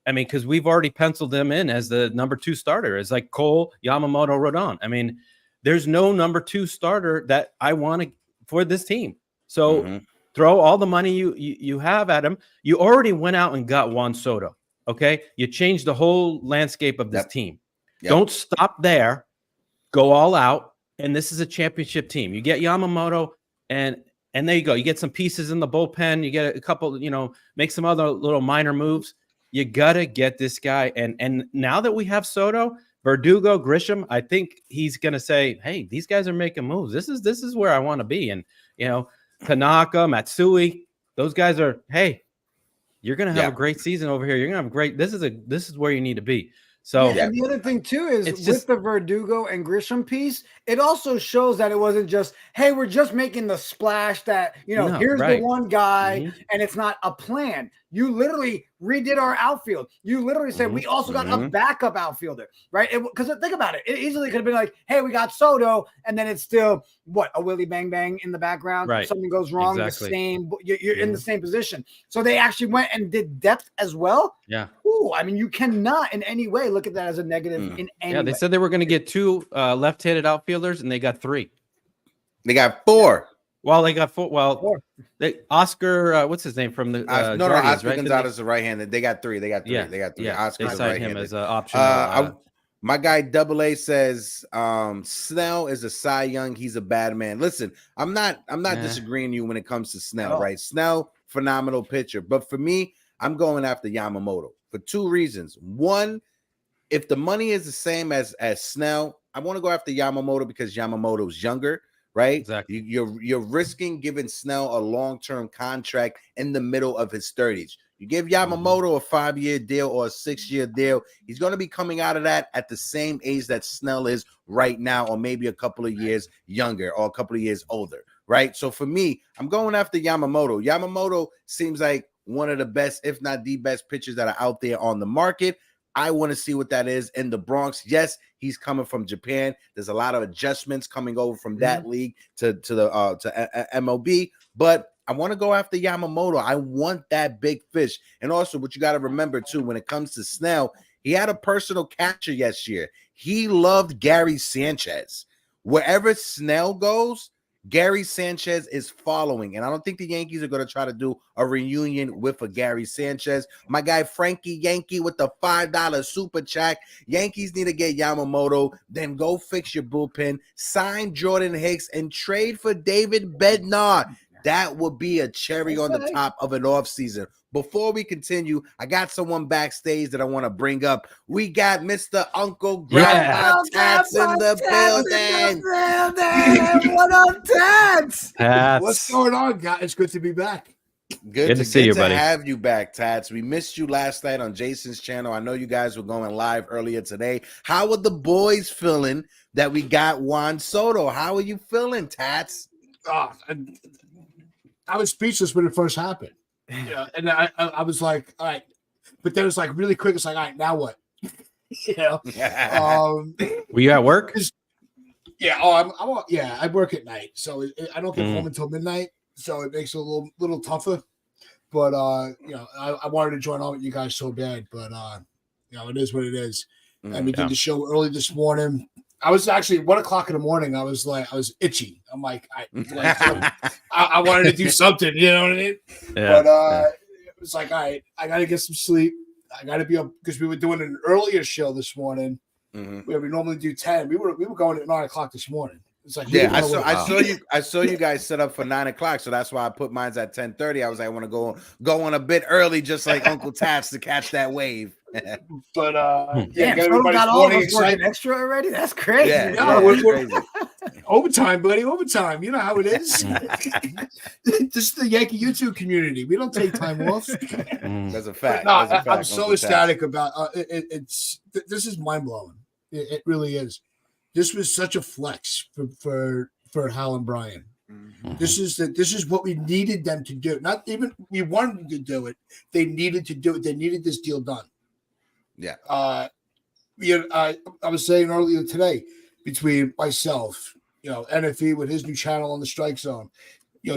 I mean, because we've already penciled them in as the number 2 starter. It's like Cole, Yamamoto, Rodon. I mean, there's no number 2 starter that I want to for this team. So throw all the money you have at him. You already went out and got Juan Soto. Okay, you changed the whole landscape of this team. Don't stop there. Go all out. And this is a championship team. You get Yamamoto, and there you go. You get some pieces in the bullpen. You get a couple, make some other little minor moves. You gotta get this guy. And now that we have Soto, Verdugo, Grisham, I think he's gonna say, hey, these guys are making moves. This is where I want to be. And Tanaka, Matsui, those guys are, hey, you're gonna have a great season over here. You're gonna have a great. This is where you need to be. So and the other thing too is with the Verdugo and Grisham piece, it also shows that it wasn't just, hey, we're just making the splash that here's the one guy, and it's not a plan. You literally redid our outfield. You literally said we also got a backup outfielder, right? Because think about it, it easily could have been like, hey, we got Soto, and then it's still a Willie Bang Bang in the background. Right. If something goes wrong, Exactly. the same, you're in the same position. So they actually went and did depth as well. Yeah. Ooh, I mean, you cannot in any way look at that as a negative in any way. They said they were going to get 2 left-handed outfielders, and they got 3. They got 4. Well, they got 4. Well, Oscar, what's his name from the Oscar right? Gonzalez is right-handed. They got 3. They got 3. Yeah. They got 3. Yeah. Oscar's They signed right-handed. him as an option. My guy Double A says Snell is a Cy Young. He's a bad man. Listen, I'm not disagreeing you when it comes to Snell, right? Snell, phenomenal pitcher. But for me, I'm going after Yamamoto for 2 reasons. One, if the money is the same as Snell, I want to go after Yamamoto because Yamamoto's younger, right? Exactly. You're risking giving Snell a long-term contract in the middle of his 30s. You give Yamamoto a 5-year deal or a 6-year deal, he's going to be coming out of that at the same age that Snell is right now, or maybe a couple of years younger or a couple of years older, right? So for me, I'm going after Yamamoto. Yamamoto seems like one of the best, if not the best pitchers that are out there on the market. I want to see what that is in the Bronx. Yes, he's coming from Japan. There's a lot of adjustments coming over from that league to MLB, but I want to go after Yamamoto. I want that big fish. And also, what you got to remember too, when it comes to Snell, he had a personal catcher yesterday. He loved Gary Sanchez. Wherever Snell goes, Gary Sanchez is following, and I don't think the Yankees are going to try to do a reunion with a Gary Sanchez. My guy Frankie Yankee with the $5 super chat. Yankees need to get Yamamoto, then go fix your bullpen, sign Jordan Hicks, and trade for David Bednar. That would be a cherry on the top of an offseason. Before we continue, I got someone backstage that I want to bring up. We got Mr. Uncle Grandpa Tats in the building. What up, Tats? What's going on, guys? It's good to be back. Good to see you, buddy. Have you back, Tats. We missed you last night on Jason's channel. I know you guys were going live earlier today. How are the boys feeling that we got Juan Soto? How are you feeling, Tats? I was speechless when it first happened. And I was like, all right. But then it was like really quick. It's like, all right, now what? Were you at work? Yeah. I work at night. So I don't get home until midnight. So it makes it a little tougher. But, I wanted to join on with you guys so bad. But, it is what it is. And we did the show early this morning. I was actually 1 o'clock in the morning. I was itchy. I'm like, I wanted to do something, you know what I mean? Yeah, but it was like, all right, I got to get some sleep. I got to be up because we were doing an earlier show this morning where we normally do 10. We were going at 9 o'clock this morning. It's like, I saw you guys set up for 9 o'clock, so that's why I put mine at 10:30. I was like, I want to go on a bit early, just like Uncle Tats, to catch that wave. But damn, got all of us working extra already. That's crazy. We're crazy. Overtime, buddy. Overtime. You know how it is. This is the Yankee YouTube community. We don't take time off. That's a fact. No, That's a fact, I'm so Uncle ecstatic about this is mind blowing. It really is. This was such a flex for Hal and Brian. This is what we needed them to do. Not even we wanted them to do it. They needed to do it. They needed this deal done. Yeah. I was saying earlier today between myself, NFE with his new channel on the Strike Zone,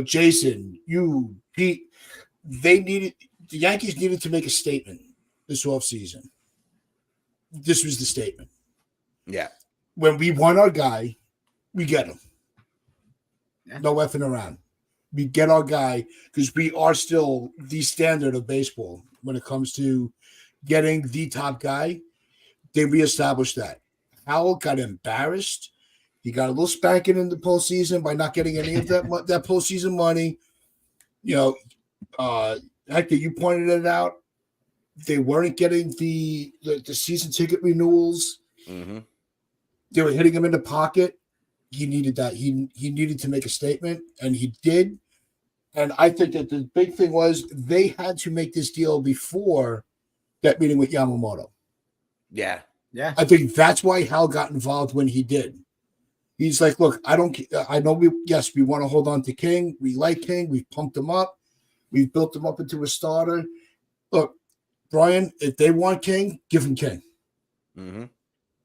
Jason, you, Pete, the Yankees needed to make a statement. this offseason. This was the statement. Yeah. When we want our guy, we get him. Yeah. No effing around. We get our guy because we are still the standard of baseball when it comes to getting the top guy. They reestablished that. Howell got embarrassed. He got a little spanking in the postseason by not getting any of that postseason money. You know, Hector, you pointed it out. They weren't getting the season ticket renewals. Mm-hmm. They were hitting him in the pocket. He needed that. He needed to make a statement, and he did. And I think that the big thing was they had to make this deal before that meeting with Yamamoto. Yeah. Yeah. I think that's why Hal got involved when he did. He's like, look, I know we want to hold on to King. We like King. We've pumped him up. We've built him up into a starter. Look, Brian, if they want King, give him King. Mm-hmm.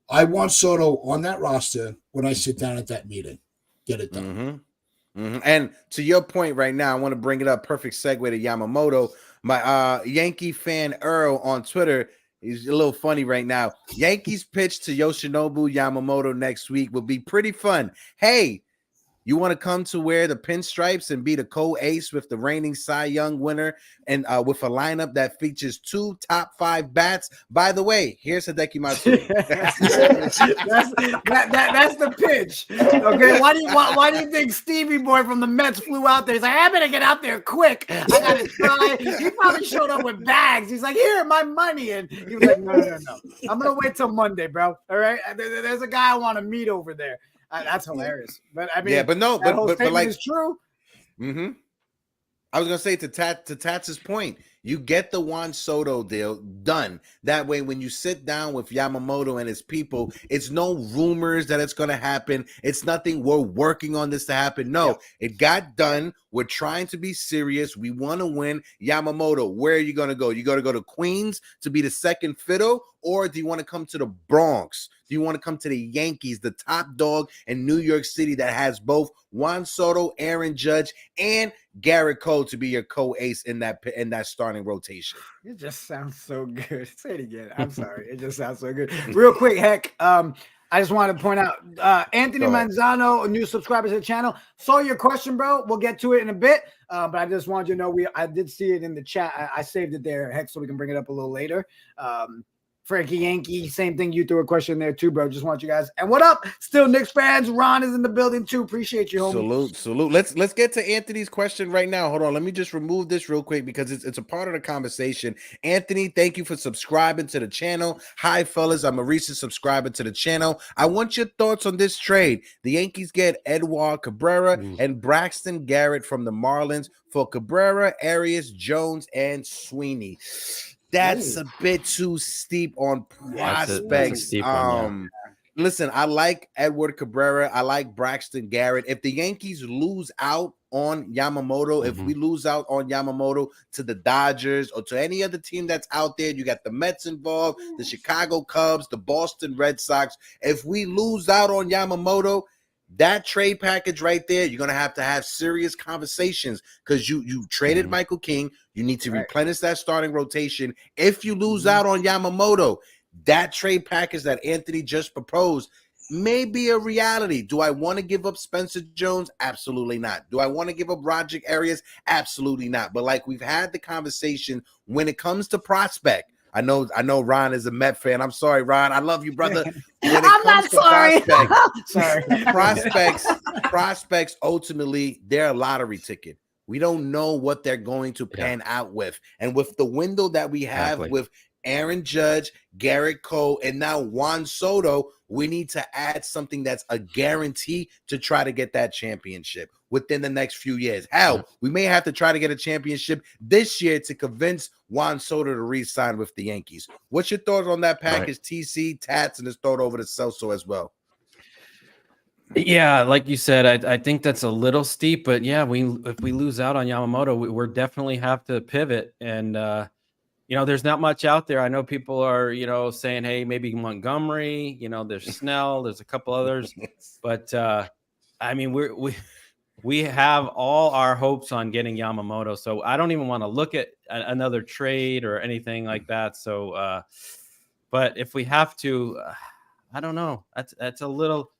I want Soto on that roster when I sit down at that meeting. Get it done. Mm-hmm. Mm-hmm. And to your point right now, I want to bring it up. Perfect segue to Yamamoto. My Yankee fan Earl on Twitter, he's a little funny right now. Yankees pitch to Yoshinobu Yamamoto next week will be pretty fun. Hey, you want to come to wear the pinstripes and be the co-ace with the reigning Cy Young winner and with a lineup that features 2 top 5 bats? By the way, here's Hideki Matsui. that's the pitch. Okay, why do you think Stevie Boy from the Mets flew out there? He's like, I better get out there quick. I gotta try. He probably showed up with bags. He's like, here, my money. And he was like, no. I'm gonna wait till Monday, bro. All right. There's a guy I want to meet over there. That's hilarious. But I mean, yeah, but no, but like, it's true. Mm-hmm. I was gonna say to Tats's point, you get the Juan Soto deal done. That way, when you sit down with Yamamoto and his people, it's no rumors that it's gonna happen. It's nothing. We're working on this to happen. No, It got done. We're trying to be serious. We want to win. Yamamoto, where are you gonna go? You gotta go to Queens to be the second fiddle, or do you want to come to the Bronx? Do you want to come to the Yankees, the top dog in New York City that has both Juan Soto, Aaron Judge, and Garrett Cole to be your co-ace in that starting rotation? It just sounds so good. Say it again. I'm sorry. It just sounds so good. Real quick, Heck. I just want to point out Anthony Manzano, a new subscriber to the channel. Saw your question, bro. We'll get to it in a bit. But I just wanted you to know I did see it in the chat. I saved it there, Heck, so we can bring it up a little later. Frankie Yankee, same thing. You threw a question there too, bro. Just want you guys. And what up? Still Knicks fans. Ron is in the building too. Appreciate you, homie. Salute. Let's get to Anthony's question right now. Hold on. Let me just remove this real quick because it's a part of the conversation. Anthony, thank you for subscribing to the channel. Hi, fellas. I'm a recent subscriber to the channel. I want your thoughts on this trade. The Yankees get Edouard Cabrera and Braxton Garrett from the Marlins for Cabrera, Arias, Jones, and Sweeney. That's a bit too steep on prospects. Listen, I like Edward Cabrera. I like Braxton Garrett. If the Yankees lose out on Yamamoto, if we lose out on Yamamoto to the Dodgers or to any other team that's out there, you got the Mets involved, the Chicago Cubs, the Boston Red Sox. If we lose out on Yamamoto, that trade package right there, you're going to have serious conversations because you traded Michael King. You need to replenish that starting rotation. If you lose out on Yamamoto, that trade package that Anthony just proposed may be a reality. Do I want to give up Spencer Jones? Absolutely not. Do I want to give up Roger Arias? Absolutely not. But like we've had the conversation when it comes to prospect, I know Ron is a Met fan. I'm sorry, Ron. I love you, brother. I'm not sorry. Prospects, ultimately, they're a lottery ticket. We don't know what they're going to pan out with. And with the window that we have with Aaron Judge, Garrett Cole, and now Juan Soto, we need to add something that's a guarantee to try to get that championship within the next few years. Hell, we may have to try to get a championship this year to convince Juan Soto to re-sign with the Yankees. What's your thoughts on that package, TC, Tats, and his thought over to Celso as well? Yeah, like you said, I think that's a little steep, but yeah, if we lose out on Yamamoto, we're definitely have to pivot. And there's not much out there. I know people are, saying, hey, maybe Montgomery, there's Snell, there's a couple others, but I mean, we have all our hopes on getting Yamamoto. So I don't even want to look at another trade or anything like that. So, but if we have to, I don't know. That's a little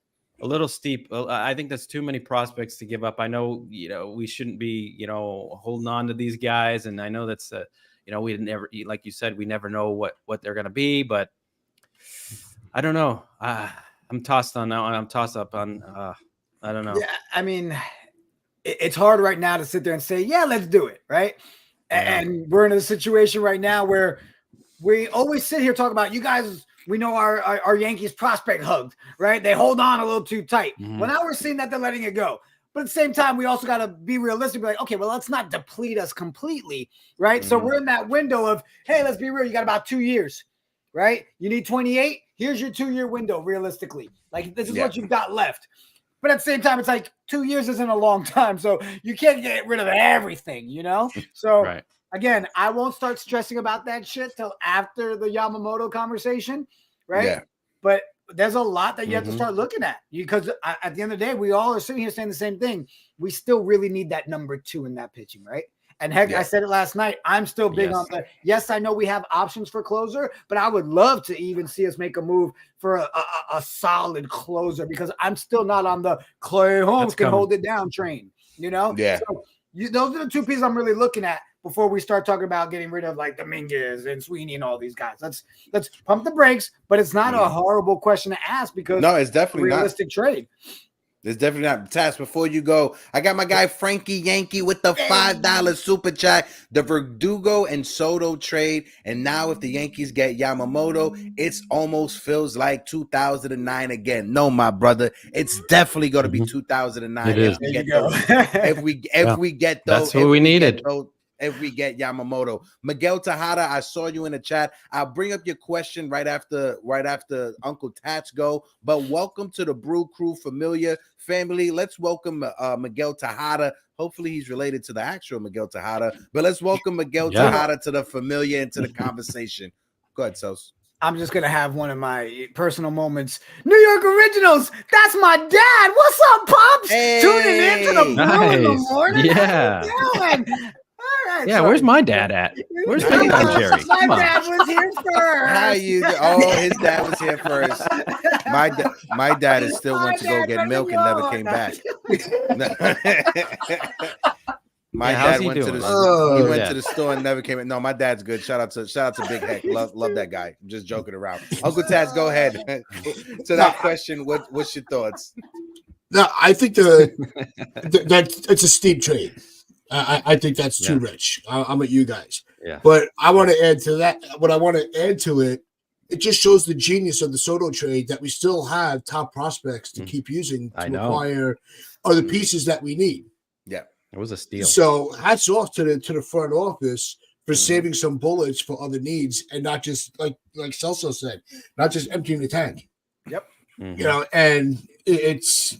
steep. I think that's too many prospects to give up. I know, we shouldn't be, holding on to these guys. And I know that's, we never, like you said, we never know what they're going to be, but I don't know. I'm tossed on that one. I'm tossed up on, I don't know. Yeah, I mean, it's hard right now to sit there and say, yeah, let's do it. Right. Yeah. And we're in a situation right now where we always sit here talking about, you guys, we know our Yankees prospect hugged, right? They hold on a little too tight. Well, now we're seeing that they're letting it go. But at the same time, we also got to be realistic. Be like, okay, well, let's not deplete us completely, right? So we're in that window of, hey, let's be real. You got about 2 years, right? You need 28. Here's your 2-year window, realistically. Like, this is what you've got left. But at the same time, it's like 2 years isn't a long time. So you can't get rid of everything, So, again, I won't start stressing about that shit till after the Yamamoto conversation, right? Yeah. But there's a lot that you have to start looking at, because at the end of the day, we all are sitting here saying the same thing. We still really need that number 2 in that pitching, right? And heck, I said it last night. I'm still big on that. Yes, I know we have options for closer, but I would love to even see us make a move for a solid closer, because I'm still not on the Clay Holmes can hold it down train, Yeah. So those are the 2 pieces I'm really looking at before we start talking about getting rid of like Dominguez and Sweeney and all these guys. Let's pump the brakes, but it's not a horrible question to ask, because it's definitely a realistic trade. It's definitely not. Task, before you go, I got my guy Frankie Yankee with the $5 super chat. The Verdugo and Soto trade, and now if the Yankees get Yamamoto, it's almost feels like 2009 again. No, my brother, it's definitely going to be 2009. It is. If we get those, that's what we needed. If we get Yamamoto. Miguel Tejada, I saw you in the chat. I'll bring up your question right after Uncle Tats go. But welcome to the Brew Crew familiar family. Let's welcome Miguel Tejada. Hopefully he's related to the actual Miguel Tejada. But let's welcome Miguel Tejada to the familiar and to the conversation. Go ahead, Sos. I'm just going to have one of my personal moments. New York Originals, that's my dad. What's up, Pops? Hey. Tuning in to the Brew in the morning. Yeah. Right, yeah, where's my dad at? Where's my dad, Jerry? My dad was here first. How you? Oh, his dad was here first. My dad is still went to go get milk and never came back. My dad went to the store and never came in. No, my dad's good. Shout out to Big Heck. Love that guy. I'm just joking around. Uncle Taz, go ahead. To that question, what's your thoughts? No, I think that it's a steep trade. I think that's too rich. I'm at you guys. Yeah. But I want to add to that. What I want to add to it, it just shows the genius of the Soto trade that we still have top prospects to keep using to acquire other pieces that we need. Yeah. It was a steal. So hats off to the front office for saving some bullets for other needs, and not just like Celso said, not just emptying the tank. Yep. And it's.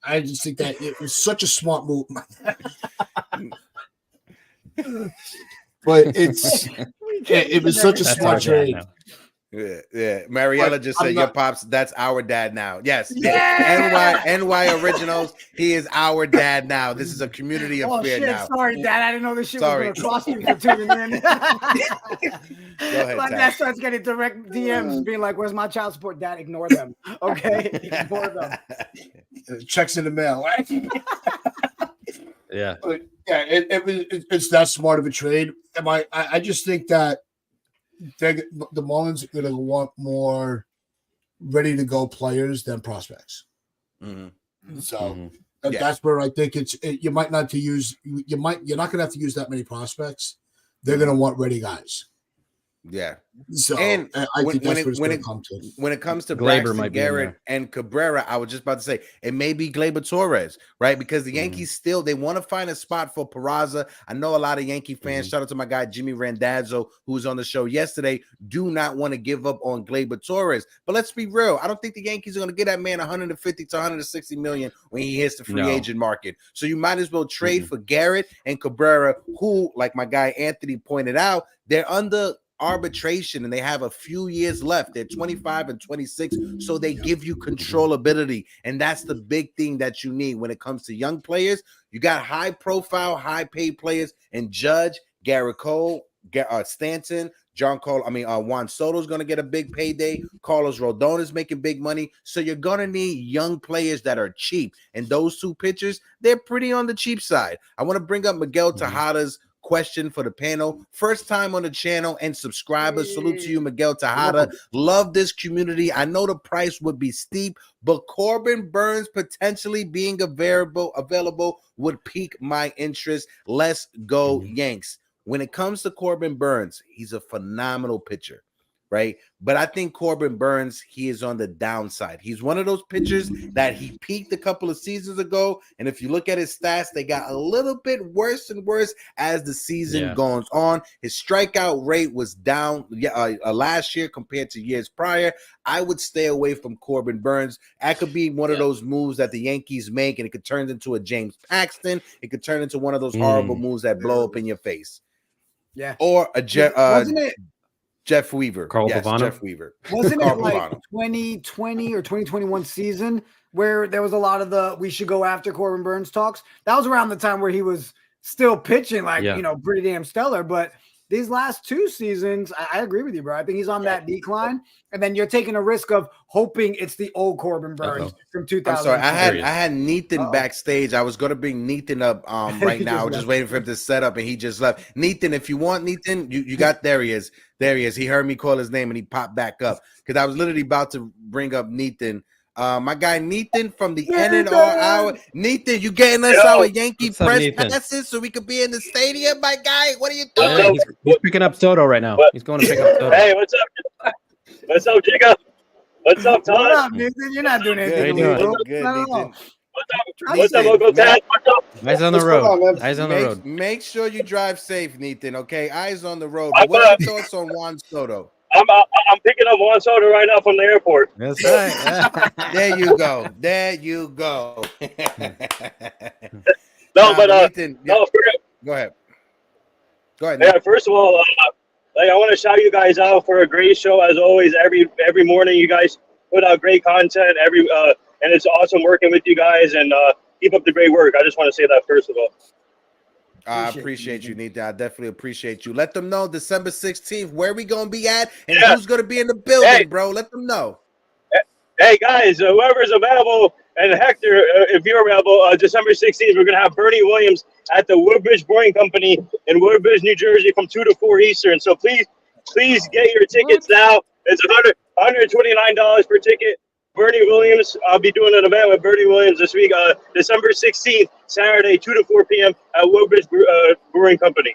I just think that it was such a smart move. But it was such a smart trade. Yeah. Mariella just said, your pops, that's our dad now. Yes. Yeah. NY Originals, he is our dad now. This is a community affair now. Sorry, Dad. I didn't know this shit was going to cost you for tuning in. Go ahead, my dad starts getting direct DMs being like, where's my child support? Dad, ignore them. Okay? Ignore them. Checks in the mail. Right? Yeah. But yeah, it's that smart of a trade. I just think that the Marlins are going to want more ready to go players than prospects. So that's where I think you might not to use you're not going to have to use that many prospects. They're going to want ready guys. Yeah. So and I think that's what it's going to come to. When it comes to Gleyber Braxton Garrett and Cabrera, I was just about to say it may be Gleyber Torres, right? Because the Yankees still they want to find a spot for Peraza. I know a lot of Yankee fans. Shout out to my guy Jimmy Randazzo, who was on the show yesterday. Do not want to give up on Gleyber Torres, but let's be real. I don't think the Yankees are going to get that man 150 to 160 million when he hits the free agent market. So you might as well trade for Garrett and Cabrera, who, like my guy Anthony pointed out, they're under arbitration and they have a few years left. They're 25 and 26, so they give you controllability. And that's the big thing that you need when it comes to young players. You got high profile, high paid players and Judge, Garrett Cole, Stanton, Juan Soto is going to get a big payday. Carlos Rodon is making big money. So you're going to need young players that are cheap. And those two pitchers, they're pretty on the cheap side. I want to bring up Miguel Tejada's question for the panel. First time on the channel and subscribers. Salute to you, Miguel Tejada. Love this community. I know the price would be steep, but Corbin Burns potentially being available would pique my interest. Let's go, Yanks. When it comes to Corbin Burns, he's a phenomenal pitcher, right? But I think Corbin Burns, he is on the downside. He's one of those pitchers that he peaked a couple of seasons ago, and if you look at his stats, they got a little bit worse and worse as the season goes on. His strikeout rate was down last year compared to years prior. I would stay away from Corbin Burns. That could be one of those moves that the Yankees make, and it could turn into a James Paxton. It could turn into one of those horrible moves that blow up in your face. Yeah. Or a wasn't it Jeff Weaver. Carl yes, Pavano? Jeff Weaver. Wasn't it like 2020 or 2021 season where there was a lot of we should go after Corbin Burns talks? That was around the time where he was still pitching like, pretty damn stellar. But these last two seasons, I agree with you, bro. I think he's on that decline. And then you're taking a risk of hoping it's the old Corbin Burns from 2000. I'm sorry. I had Nathan backstage. I was going to bring Nathan up right now. Just waiting for him to set up, and he just left. Nathan, if you want Nathan, you got there he is. There he is. He heard me call his name, and he popped back up because I was literally about to bring up Nathan. My guy Nathan from the NNR Hour. Nathan, you getting us our Yankee press passes so we could be in the stadium, my guy? What are you doing? He's picking up Soto right now. He's going to pick up Soto. Hey, what's up? What's up, Jacob? What's up, Todd? What up, Nathan? You're not doing anything. Good, Nathan. What's up, Uncle Tad? What's up? Eyes on the road. Eyes on the road. Make sure you drive safe, Nathan, okay? Eyes on the road. But what are your thoughts on Juan Soto? I'm picking up Juan Soto right now from the airport. That's right. There you go. There you go. Nathan, go ahead. Go ahead. Yeah, first of all, I want to shout you guys out for a great show as always. Every morning, you guys put out great content. And it's awesome working with you guys. And keep up the great work. I just want to say that first of all. I appreciate you, Nathan. I definitely appreciate you. Let them know December 16th where we gonna be at and who's gonna be in the building, bro. Let them know. Hey guys, whoever's available, and Hector, if you're available, December 16th, we're gonna have Bernie Williams at the Woodbridge Brewing Company in Woodbridge, New Jersey, from 2 to 4 Eastern. So please get your tickets now. It's $129 per ticket. Bernie Williams, I'll be doing an event with Bernie Williams this week, December 16th, Saturday, 2 to 4 p.m. at Woodbridge Brewing Company.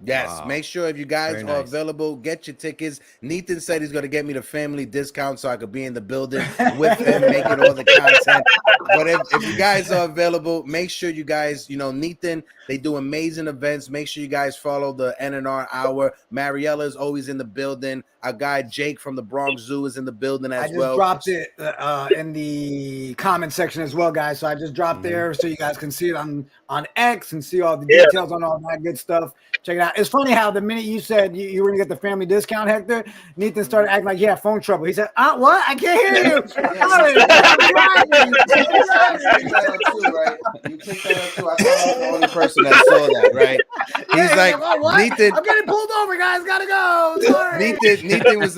Yes, make sure if you guys are available, get your tickets. Nathan said he's going to get me the family discount so I could be in the building with him, making all the content. But if you guys are available, make sure you guys, Nathan, they do amazing events. Make sure you guys follow the NNR Hour. Mariella is always in the building. Our guy Jake from the Bronx Zoo is in the building as well. I just dropped it in the comment section as well, guys. So I just dropped there so you guys can see it on X and see all the details on all that good stuff. Check it out. It's funny how the minute you said you were going to get the family discount, Hector, Nathan started acting like he had phone trouble. He said, what? I can't hear you. Sorry, I'm driving. You took that up too. I thought I was the only person that saw that, right? He's like, Nathan, I'm getting pulled over, guys. Gotta go. Sorry. Nathan was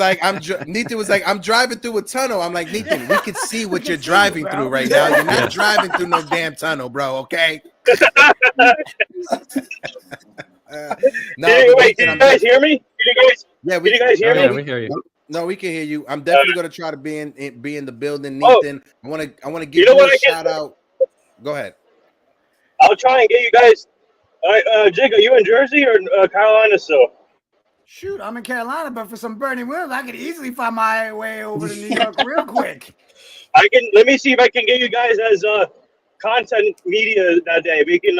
like, I'm driving through a tunnel. I'm like, Nathan, we can see what you're driving through right now. You're not driving through no damn tunnel, bro. Okay. Wait, can you guys hear me? Can you guys hear me? Yeah, we hear you. No, we can hear you. I'm definitely going to try to be in the building, Nathan. I want to give you a shout out. Go ahead. I'll try and get you guys. Jake, are you in Jersey or Carolina still? Shoot, I'm in Carolina, but for some Bernie Williams, I could easily find my way over to New York real quick. Let me see if I can get you guys as content media that day. We can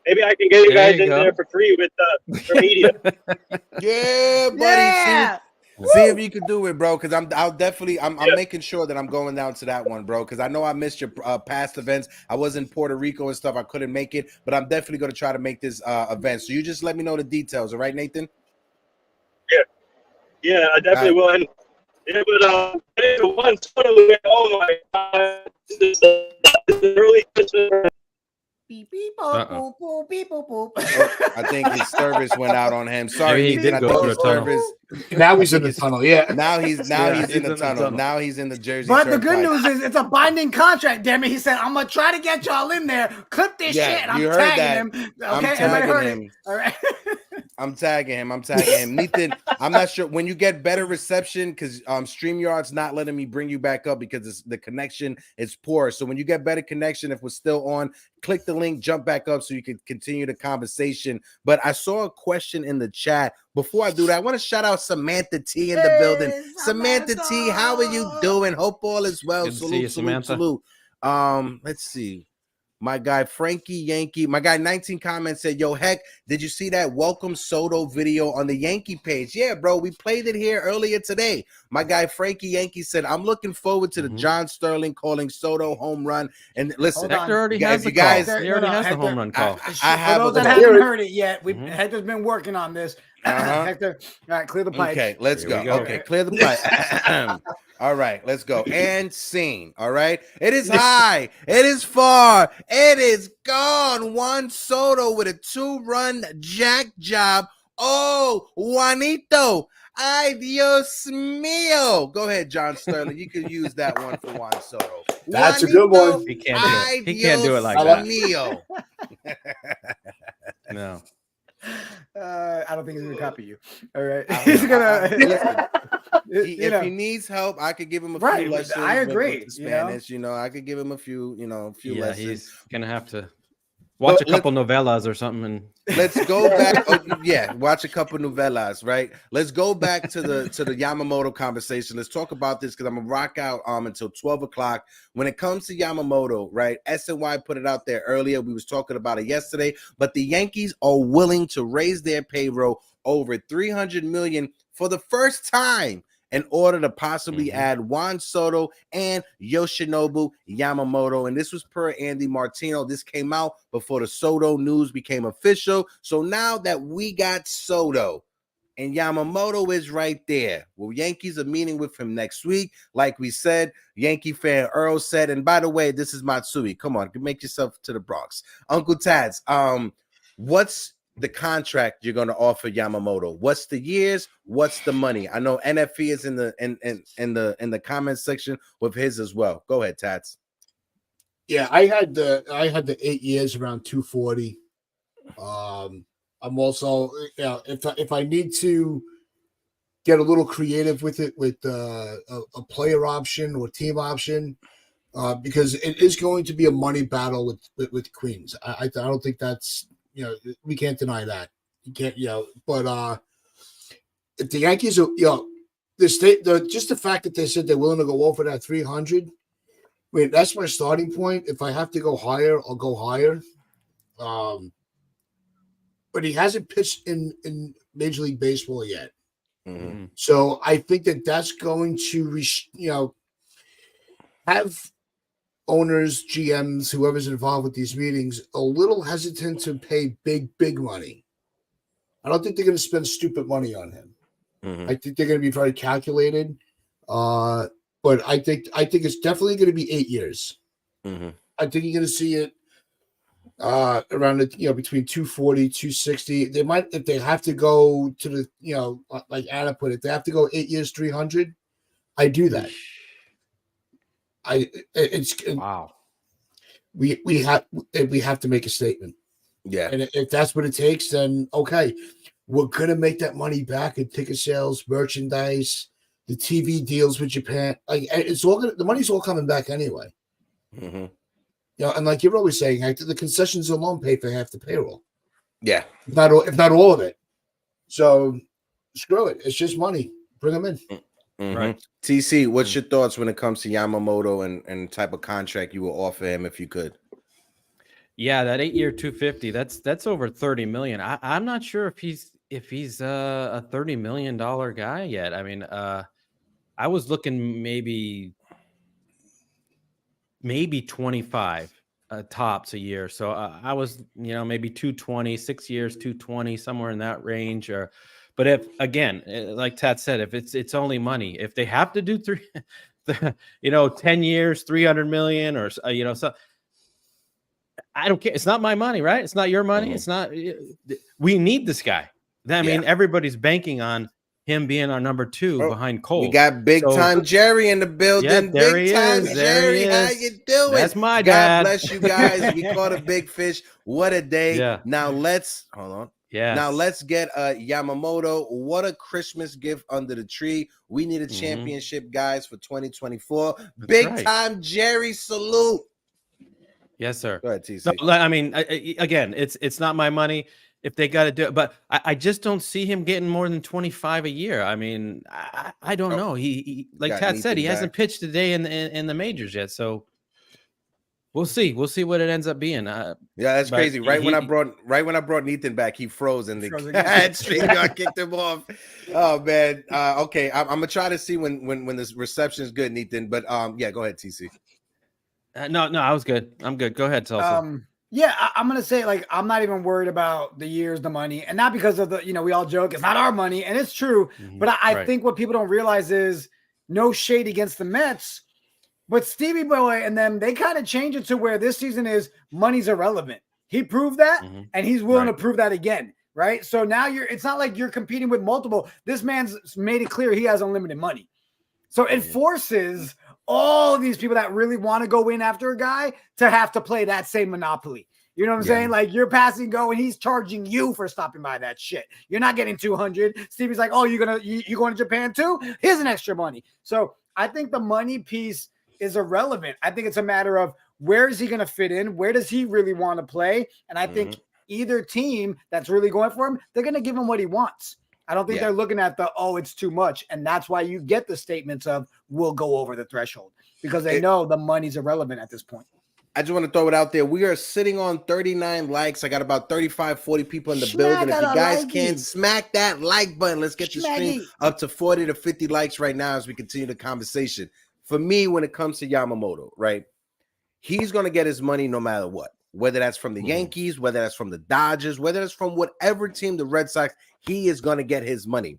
maybe I can get you guys in there for free with for media. Yeah, buddy. Yeah. See if you can do it, bro. Because I'm making sure that I'm going down to that one, bro. Because I know I missed your past events. I was in Puerto Rico and stuff. I couldn't make it, but I'm definitely going to try to make this event. So you just let me know the details, all right, Nathan? Yeah, I definitely will. And yeah, but Juan Soto, oh my God, this is really Beep, beep, Uh-oh. boop, boop, beep, boop, boop. Oh, I think his service went out on him. Sorry, Maybe he Nathan. I did go think through his a tunnel. service. Now he's I in the think tunnel. Yeah. Now he's Yeah, in the tunnel. Now he's in the Jersey But the Turnpike. good news is it's a binding contract, damn it. He said, I'm gonna try to get y'all in there. Clip this Yeah, shit. And I'm you heard tagging that. him. I'm Okay, everybody tagging heard him. it. All right. I'm tagging him. Nathan, I'm not sure when you get better reception because StreamYard's not letting me bring you back up because the connection is poor. So when you get better connection, if we're still on, click the link, jump back up so you can continue the conversation. But I saw a question in the chat. Before I do that, I want to shout out Samantha T in the building. Samantha T, how are you doing? Hope all is well. Good to see you, Samantha. Salute. Let's see. My guy Frankie Yankee, my guy 19 comments said, yo, Heck, did you see that Welcome Soto video on the Yankee page? Yeah, bro, we played it here earlier today. My guy Frankie Yankee said, I'm looking forward to the John Sterling calling Soto home run. And listen, Hector already guys, has the you guys, call. He already has the home run call. I have For those that haven't heard it yet, Hector's been working on this. Hector, all right, clear the pipe. Okay, let's Here we go. go. Okay, clear the pipe. All right, let's go. And scene. All right. It is high. It is far. It is gone. Juan Soto with a 2-run jack job. Oh, Juanito. Ay, Dios mío. Go ahead, John Sterling. You can use that one for Juan Soto. That's a good one. He can't do it. He can't do it like that. Mío. No. I don't think he's gonna copy you. All right, he's gonna. If he needs help, I could give him a few lessons. I agree. With Spanish, I could give him a few, lessons. He's gonna have to watch a couple novellas or something. And let's go back. Watch a couple novellas, right? Let's go back to the Yamamoto conversation. Let's talk about this because I'm gonna rock out until 12 o'clock. When it comes to Yamamoto, right? SNY put it out there earlier. We was talking about it yesterday, but the Yankees are willing to raise their payroll over $300 million for the first time in order to possibly add Juan Soto and Yoshinobu Yamamoto. And this was per Andy Martino. This came out before the Soto news became official. So now that we got Soto and Yamamoto is right there, well, Yankees are meeting with him next week. Like we said, Yankee fan Earl said, and by the way, this is Matsui. Come on, make yourself to the Bronx. Uncle Taz, what's the contract you're going to offer Yamamoto? What's the years? What's the money? I know NFE is in the comment section with his as well. Go ahead, Tats. Yeah, I had the 8 years around 240. I'm also, if I need to get a little creative with it with a player option or team option, because it is going to be a money battle with Queens. I don't think that's, we can't deny that. You can't, but if the Yankees are, just the fact that they said they're willing to go over that 300, I mean, that's my starting point. If I have to go higher, I'll go higher. But he hasn't pitched in Major League Baseball yet. So I think that's going to, have owners, GMs, whoever's involved with these meetings, a little hesitant to pay big money. I don't think they're going to spend stupid money on him. I think they're going to be very calculated. But I think it's definitely going to be 8 years. I think you're going to see it around between 240, 260. They might, if they have to go to the, like Anna put it, they have to go 8 years, 300. I do that. Wow. We have to make a statement. Yeah. And if that's what it takes, then okay, we're gonna make that money back in ticket sales, merchandise, the TV deals with Japan. Like it's all the money's all coming back anyway. And like you're always saying, the concessions alone pay for half the payroll. Yeah. If not all of it. So screw it. It's just money. Bring them in. Right. TC, what's your thoughts when it comes to Yamamoto and type of contract you will offer him if you could? Yeah, that 8-year 250, that's over 30 million. I'm not sure if he's a $30 million guy yet. I mean, I was looking maybe 25 tops a year. So I was, maybe 220, 6 years, 220, somewhere in that range, or But if again, like Tat said, if it's only money, if they have to do 10 years, 300 million, or so I don't care. It's not my money, right? It's not your money. It's not. We need this guy. I mean, everybody's banking on him being our number 2 behind Cole. We got big time Jerry in the building. Yeah, there big he time is. There Jerry. he How is. you doing? That's my God dad. bless you guys. We caught a big fish. What a day. Yeah. Now let's hold on. Yes. Now let's get Yamamoto. What a Christmas gift under the tree. We need a championship, guys, for 2024. Big time Jerry salute. Yes, sir. Go ahead, TC. No, I mean, again, it's not my money if they got to do it, but I just don't see him getting more than 25 a year. I mean, I don't know. He like Tad said, he hasn't pitched a day in the majors yet, so we'll see. We'll see what it ends up being. Yeah, that's crazy. Right when I brought Nathan back, he froze and the stream kicked him off. Oh man. Okay, I'm gonna try to see when this reception is good, Nathan. But yeah, go ahead, TC. No, I was good. I'm good. Go ahead, Tulsa. Yeah, I'm gonna say, like, I'm not even worried about the years, the money, and not because of the, we all joke it's not our money, and it's true. But I think what people don't realize is, no shade against the Mets, but Stevie Boy and them, they kind of change it to where this season is money's irrelevant. He proved that, and he's willing to prove that again, right? So now it's not like you're competing with multiple. This man's made it clear he has unlimited money, so it forces all of these people that really want to go in after a guy to have to play that same monopoly. You know what I'm saying? Like, you're passing go and he's charging you for stopping by that shit. You're not getting 200. Stevie's like, oh, you going to Japan too? Here's an extra money. So I think the money piece is irrelevant. I think it's a matter of where is he going to fit in? Where does he really want to play? And I think either team that's really going for him, they're going to give him what he wants. I don't think they're looking at it's too much. And that's why you get the statements of, we'll go over the threshold, because they know the money's irrelevant at this point. I just want to throw it out there. We are sitting on 39 likes. I got about 35, 40 people in the building. If you guys can smack that like button, let's get the stream up to 40 to 50 likes right now as we continue the conversation. For me, when it comes to Yamamoto, right, he's going to get his money no matter what. Whether that's from the Yankees, whether that's from the Dodgers, whether it's from whatever team, the Red Sox, he is going to get his money.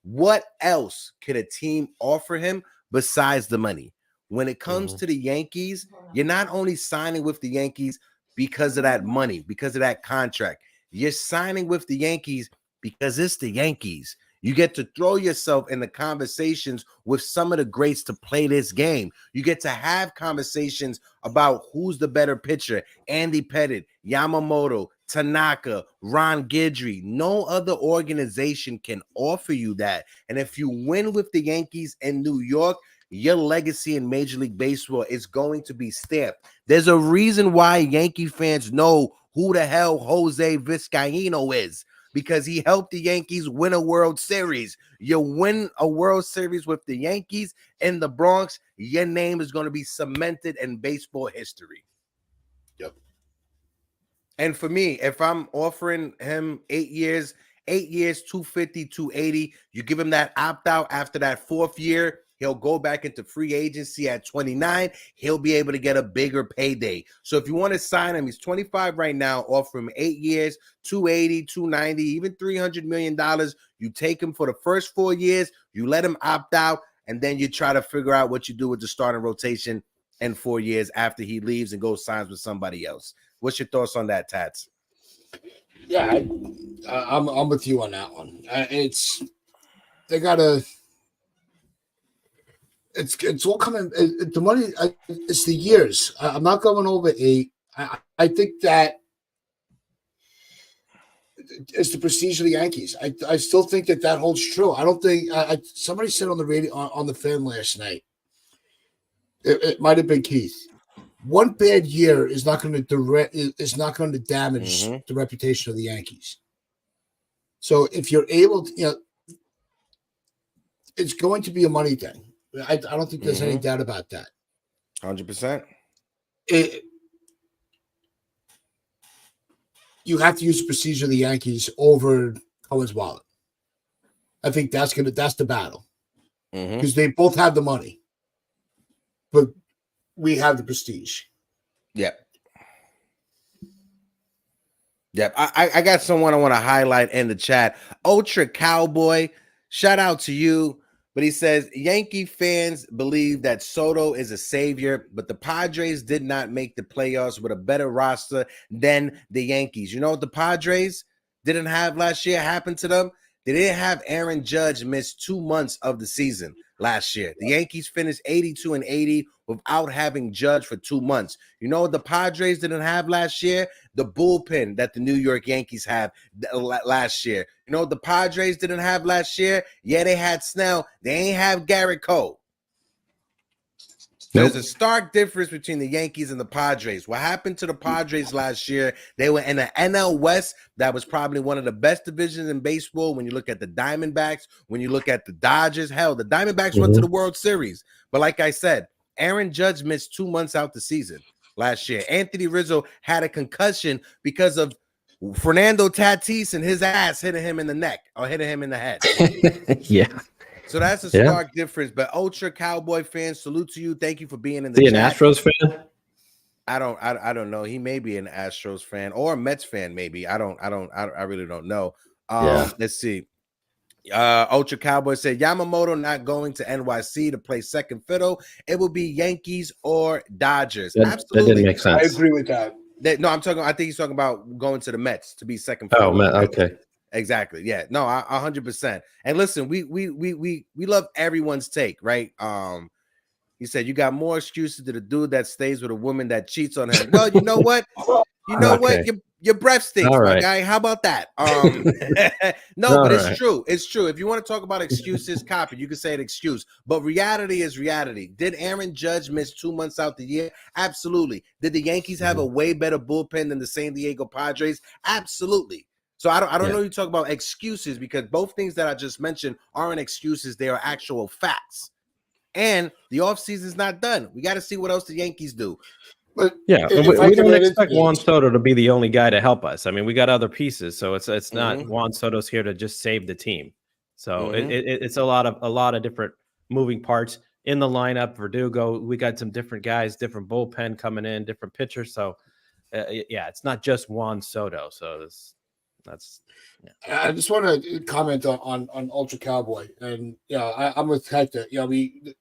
What else could a team offer him besides the money? When it comes to the Yankees, you're not only signing with the Yankees because of that money, because of that contract. You're signing with the Yankees because it's the Yankees. You get to throw yourself in the conversations with some of the greats to play this game. You get to have conversations about who's the better pitcher. Andy Pettitte, Yamamoto, Tanaka, Ron Guidry. No other organization can offer you that. And if you win with the Yankees in New York, your legacy in Major League Baseball is going to be stamped. There's a reason why Yankee fans know who the hell Jose Vizcaíno is, because he helped the Yankees win a World Series. You win a World Series with the Yankees in the Bronx, your name is going to be cemented in baseball history. Yep. And for me, if I'm offering him 8 years, 250, 280, you give him that opt-out after that 4th year, he'll go back into free agency at 29. He'll be able to get a bigger payday. So if you want to sign him, he's 25 right now. Offer him 8 years, 280, 290, even $300 million. You take him for the first 4 years. You let him opt out, and then you try to figure out what you do with the starting rotation in 4 years after he leaves and goes signs with somebody else. What's your thoughts on that, Tats? Yeah, I'm with you on that one. They gotta. It's all coming. The money. It's the years. I'm not going over 8. I think that it's the prestige of the Yankees. I still think that holds true. I don't think. Somebody said on the radio on the fan last night. It might have been Keith. One bad year is not going to damage the reputation of the Yankees. So if you're able to, it's going to be a money thing. I don't think there's any doubt about that. 100%. You have to use the procedure of the Yankees over Cohen's wallet. I think that's the battle, because they both have the money, but we have the prestige. Yeah. Yep. I got someone I want to highlight in the chat. Ultra Cowboy, shout out to you. But he says Yankee fans believe that Soto is a savior, but the Padres did not make the playoffs with a better roster than the Yankees. You know what the Padres didn't have last year happened to them? They didn't have Aaron Judge miss 2 months of the season last year. The Yankees finished 82-80 without having Judge for 2 months. You know what the Padres didn't have last year? The bullpen that the New York Yankees have last year. You know what the Padres didn't have last year? Yeah, they had Snell. They ain't have Garrett Cole. There's a stark difference between the Yankees and the Padres. What happened to the Padres last year? They were in the NL West. That was probably one of the best divisions in baseball. When you look at the Diamondbacks, when you look at the Dodgers, hell, the Diamondbacks went to the World Series. But like I said, Aaron Judge missed 2 months out the season last year. Anthony Rizzo had a concussion because of Fernando Tatis and his ass hitting him in the neck or hitting him in the head. Yeah. So that's a stark difference. But Ultra Cowboy fans, salute to you. Thank you for being in the Is he chat. an Astros fan? I don't know. He may be an Astros fan or a Mets fan, maybe. I really don't know. Let's see. Ultra Cowboy said Yamamoto not going to NYC to play second fiddle. It will be Yankees or Dodgers. Absolutely. That didn't make sense. I agree with that. No, I think he's talking about going to the Mets to be second fiddle. Oh, man, okay. Exactly. Yeah. No, 100%. And listen, we love everyone's take, right? He said you got more excuses to the dude that stays with a woman that cheats on him. Well, you know what? What? Your breath stinks, my guy. How about that? No, but it's true. It's true. If you want to talk about excuses, copy. You can say an excuse. But reality is reality. Did Aaron Judge miss 2 months out the year? Absolutely. Did the Yankees have a way better bullpen than the San Diego Padres? Absolutely. So I don't know you talk about excuses because both things that I just mentioned aren't excuses. They are actual facts. And the offseason is not done. We got to see what else the Yankees do. But yeah, we don't expect Juan Soto to be the only guy to help us. I mean, we got other pieces, so it's not Juan Soto's here to just save the team. So it's a lot of different moving parts in the lineup. Verdugo, we got some different guys, different bullpen coming in, different pitchers. So it's not just Juan Soto. So that's. Yeah. I just want to comment on Ultra Cowboy, and I'm with Hector. We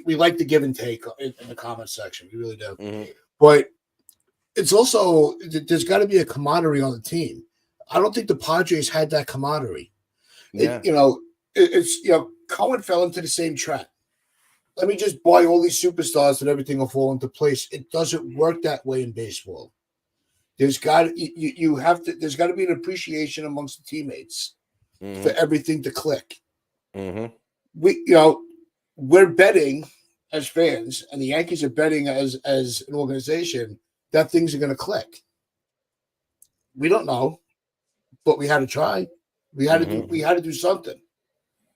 like to give and take in the comment section. We really do. But it's also there's got to be a camaraderie on the team. I don't think the Padres had that camaraderie. Yeah. Cohen fell into the same trap. Let me just buy all these superstars and everything will fall into place. It doesn't work that way in baseball. There's got there's got to be an appreciation amongst the teammates for everything to click. We're betting as fans, and the Yankees are betting as an organization that things are going to click. We don't know, but we had to try. We had to do something.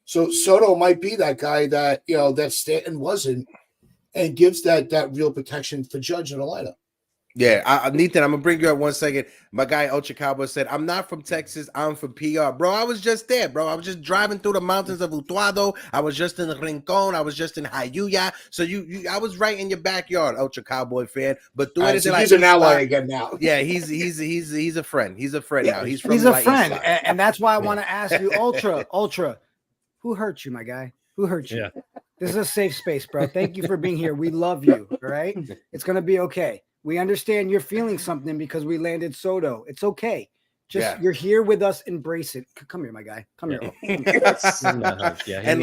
So Soto might be that guy that that Stanton wasn't, and gives that real protection for Judge in the lineup. Yeah, Nathan, I'm gonna bring you up 1 second. My guy Ultra Cowboy said, "I'm not from Texas. I'm from PR, bro. I was just there, bro. I was just driving through the mountains of Utuado. I was just in Rincon. I was just in Jayuya. So I was right in your backyard, Ultra Cowboy fan. But he's an ally again now. Yeah, he's a friend. He's a friend now. He's a friend, and that's why I want to ask you, Ultra, who hurt you, my guy? Who hurt you? Yeah. This is a safe space, bro. Thank you for being here. We love you. All right, it's gonna be okay. We understand you're feeling something because we landed Soto. It's okay. You're here with us. Embrace it. Come here, my guy. Come here. And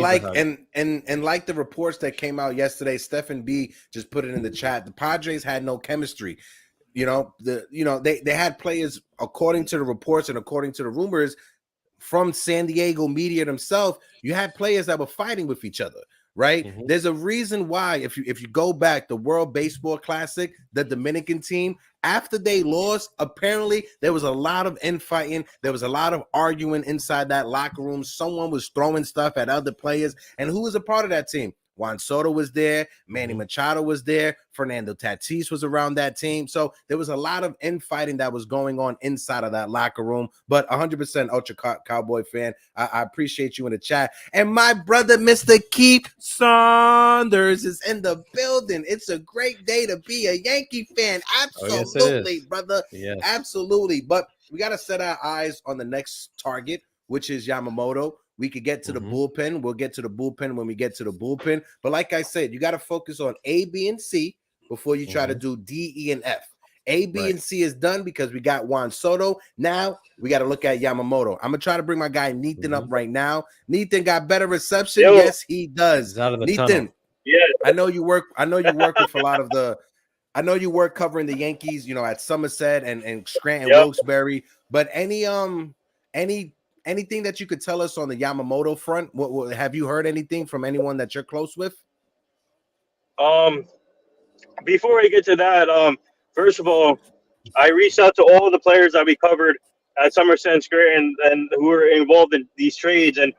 like the reports that came out yesterday, Stephen B just put it in the chat. The Padres had no chemistry. They had players, according to the reports and according to the rumors from San Diego media themselves. You had players that were fighting with each other. Right. There's a reason why, if you go back, the World Baseball Classic, the Dominican team, after they lost, apparently there was a lot of infighting. There was a lot of arguing inside that locker room. Someone was throwing stuff at other players. And who was a part of that team? Juan Soto was there. Manny Machado was there. Fernando Tatis was around that team. So there was a lot of infighting that was going on inside of that locker room. But 100% Ultra Cowboy fan, I appreciate you in the chat. And my brother, Mr. Keith Saunders, is in the building. It's a great day to be a Yankee fan. Absolutely, brother. Yes. Absolutely. But set our eyes on the next target, which is Yamamoto. We could get to the bullpen. We'll get to the bullpen when we get to the bullpen. But like I said, you got to focus on A, B, and C before you try to do D, E, and F. A, B, and C is done because we got Juan Soto. Now we got to look at Yamamoto. I'm gonna try to bring my guy Nathan up right now. Nathan got better reception. Yo. Yes, he does. He's out of the Nathan, tunnel. Yeah. I know you work with a lot of the. I know you work covering the Yankees, at Somerset and Scranton, Wilkes-Barre. But anything that you could tell us on the Yamamoto front? What have you heard anything from anyone that you're close with? Before I get to that, first of all, I reached out to all the players that we covered at Somerset and Scranton and who were involved in these trades, and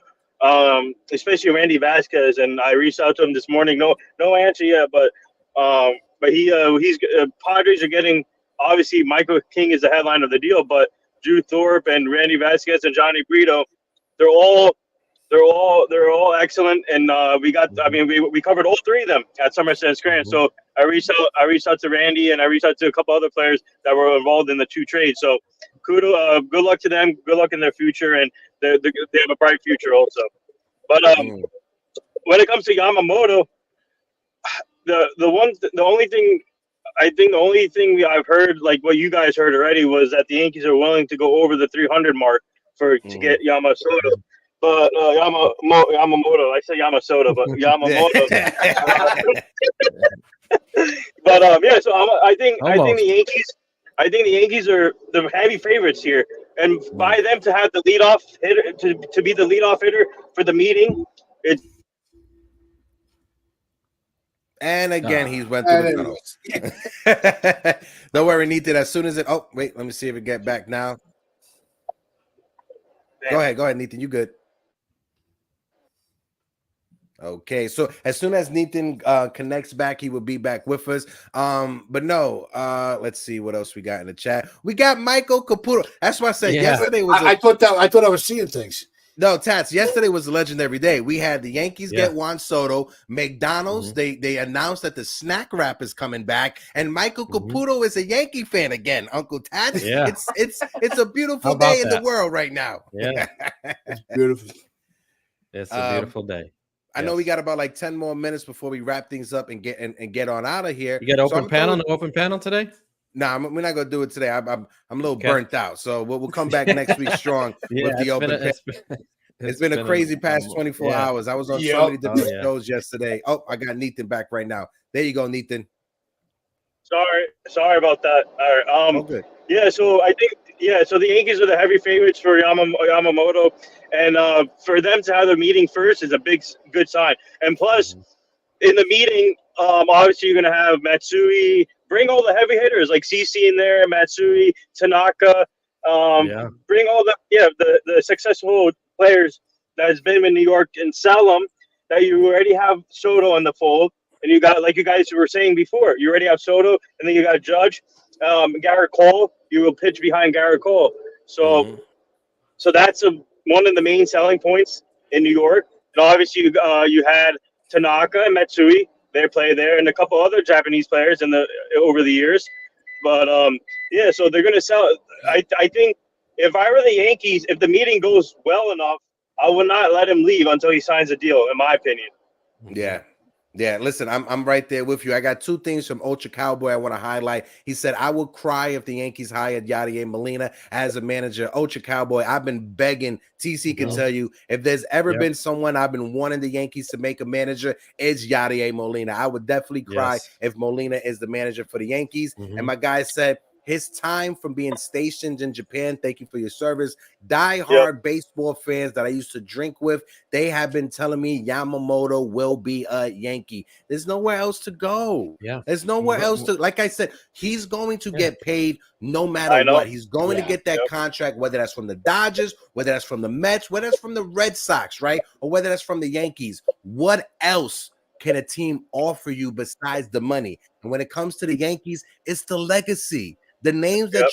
especially Randy Vasquez. And I reached out to him this morning. No answer yet, but he's Padres are getting, obviously Michael King is the headline of the deal, but Drew Thorpe and Randy Vasquez and Johnny Brito, they're all excellent, and we covered all three of them at Somerset and Scranton. So I reached out to Randy, and I reached out to a couple other players that were involved in the two trades. So kudos, good luck to them, good luck in their future, and they have a bright future also. But when it comes to Yamamoto, the only thing I've heard, like what you guys heard already, was that the Yankees are willing to go over the 300 mark to get Yamamoto. But Yamamoto, I say Yamamoto, but Yamamoto. But so I think the Yankees are the heavy favorites here, and by them to have the leadoff hitter to be the leadoff hitter for the meeting, And again, he's went through the tunnels. Don't worry, Nathan. As soon as let me see if it get back now. Damn. Go ahead, Nathan. You good? Okay, so as soon as Nathan connects back, he will be back with us. But no, let's see what else we got in the chat. We got Michael Caputo. That's why I said yesterday was. I thought I was seeing things. No, Tats, yesterday was a legendary day. We had the Yankees get Juan Soto. McDonald's, they announced that the snack wrap is coming back. And Michael Caputo is a Yankee fan again, Uncle Tats. Yeah. It's a beautiful day in the world right now. Yeah. It's beautiful. It's a beautiful day. I know we got about like 10 more minutes before we wrap things up and get on out of here. You got open panel today? Nah, we're not gonna do it today. I'm a little burnt out, so we'll come back next week strong with the open panel. It's been a crazy past 24 hours. I was on so many different shows yesterday. Oh, I got Nathan back right now. There you go, Nathan. Sorry about that. All right. Okay. Yeah, so I think so the Yankees are the heavy favorites for Yamamoto, and for them to have the meeting first is a good sign. And plus, in the meeting, obviously you're gonna have Matsui. Bring all the heavy hitters like CC in there, Matsui, Tanaka. Bring all the successful players that has been in New York and sell them. That you already have Soto in the fold, and you got, like you guys were saying before, you already have Soto, and then you got Judge, Garrett Cole. You will pitch behind Garrett Cole. So, so that's one of the main selling points in New York. And obviously, you had Tanaka and Matsui. They play there, and a couple other Japanese players over the years. But so they're gonna sell. I think if I were the Yankees, if the meeting goes well enough, I would not let him leave until he signs a deal, in my opinion. Yeah. Listen, I'm right there with you. I got two things from Ultra Cowboy I want to highlight. He said, "I would cry if the Yankees hired Yadier Molina as a manager." Ultra Cowboy, I've been begging. TC can tell you, if there's ever been someone I've been wanting the Yankees to make a manager, it's Yadier Molina. I would definitely cry if Molina is the manager for the Yankees. And my guy said, his time from being stationed in Japan, thank you for your service. Die-hard baseball fans that I used to drink with, they have been telling me Yamamoto will be a Yankee. There's nowhere else to go. There's nowhere else to, like I said, he's going to get paid no matter what. He's going to get that contract, whether that's from the Dodgers, whether that's from the Mets, whether that's from the Red Sox, right? Or whether that's from the Yankees. What else can a team offer you besides the money? And when it comes to the Yankees, it's the legacy. The names that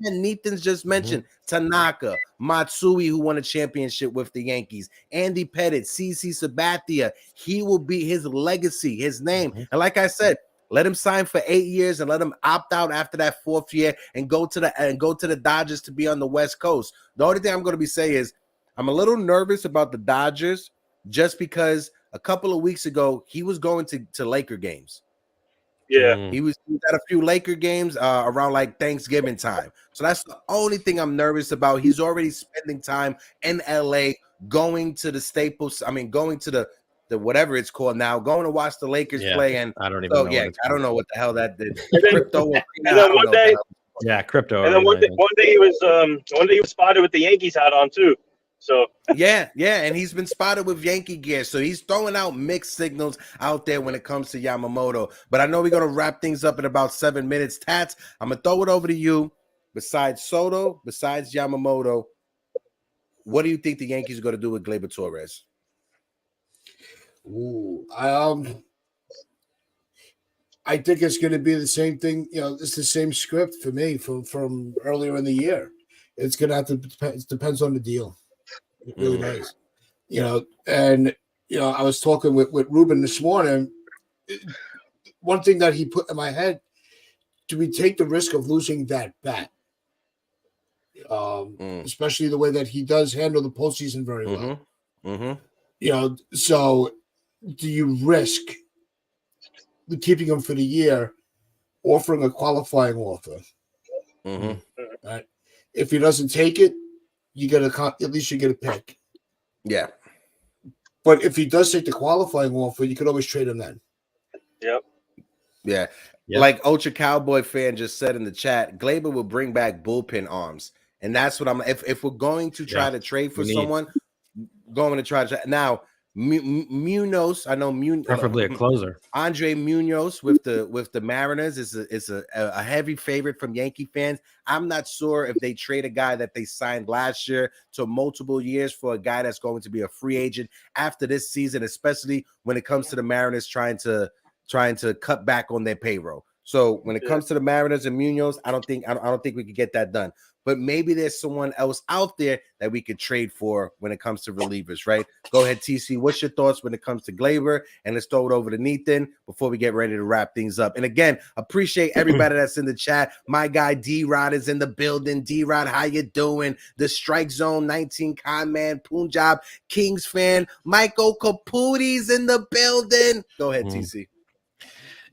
Nathan's just mentioned, Tanaka, Matsui, who won a championship with the Yankees, Andy Pettitte, CC Sabathia, he will be his legacy, his name. And like I said, Let him sign for 8 years and let him opt out after that 4th year and go to the Dodgers to be on the West Coast. The only thing I'm going to be saying is I'm a little nervous about the Dodgers just because a couple of weeks ago he was going to Laker games. Yeah. He was at a few Laker games around like Thanksgiving time. So that's the only thing I'm nervous about. He's already spending time in LA, going to the Staples. I mean, going to the whatever it's called now, going to watch the Lakers play. And I don't even know. I don't know what the hell that did. And then, Crypto. and then one day, crypto. And then one day he was spotted with the Yankees hat on too. So yeah, and he's been spotted with Yankee gear. So he's throwing out mixed signals out there when it comes to Yamamoto. But I know we're gonna wrap things up in about 7 minutes. Tats, I'm gonna throw it over to you. Besides Soto, besides Yamamoto, what do you think the Yankees are gonna do with Gleyber Torres? Ooh, I think it's going to be the same thing. You know, it's the same script for me from earlier in the year. It's going to have to depend. It depends on the deal. It really does. You know, and you know, I was talking with Ruben this morning. One thing that he put in my head: do we take the risk of losing that bat? Especially the way that he does handle the postseason very well. You know, so do you risk keeping him for the year, offering a qualifying offer? Right? If he doesn't take it, you get at least you get a pick. Yeah. But if he does take the qualifying offer, you could always trade him then. Yep. Yeah. Like Ultra Cowboy fan just said in the chat, Gleyber will bring back bullpen arms. And that's what I'm if we're going to try to trade for someone, going to try to now Munoz, I know preferably a closer. Andre Munoz with the Mariners is a heavy favorite from Yankee fans. I'm not sure if they trade a guy that they signed last year to multiple years for a guy that's going to be a free agent after this season, especially when it comes to the Mariners trying to cut back on their payroll. So when it comes to the Mariners and Munoz, I don't think we could get that done. But maybe there's someone else out there that we could trade for when it comes to relievers, right? Go ahead, TC. What's your thoughts when it comes to Gleyber? And let's throw it over to Nathan before we get ready to wrap things up. And again, appreciate everybody that's in the chat. My guy D-Rod is in the building. D-Rod, how you doing? The Strike Zone 19 Con Man, Punjab Kings fan. Michael Caputi's in the building. Go ahead, TC.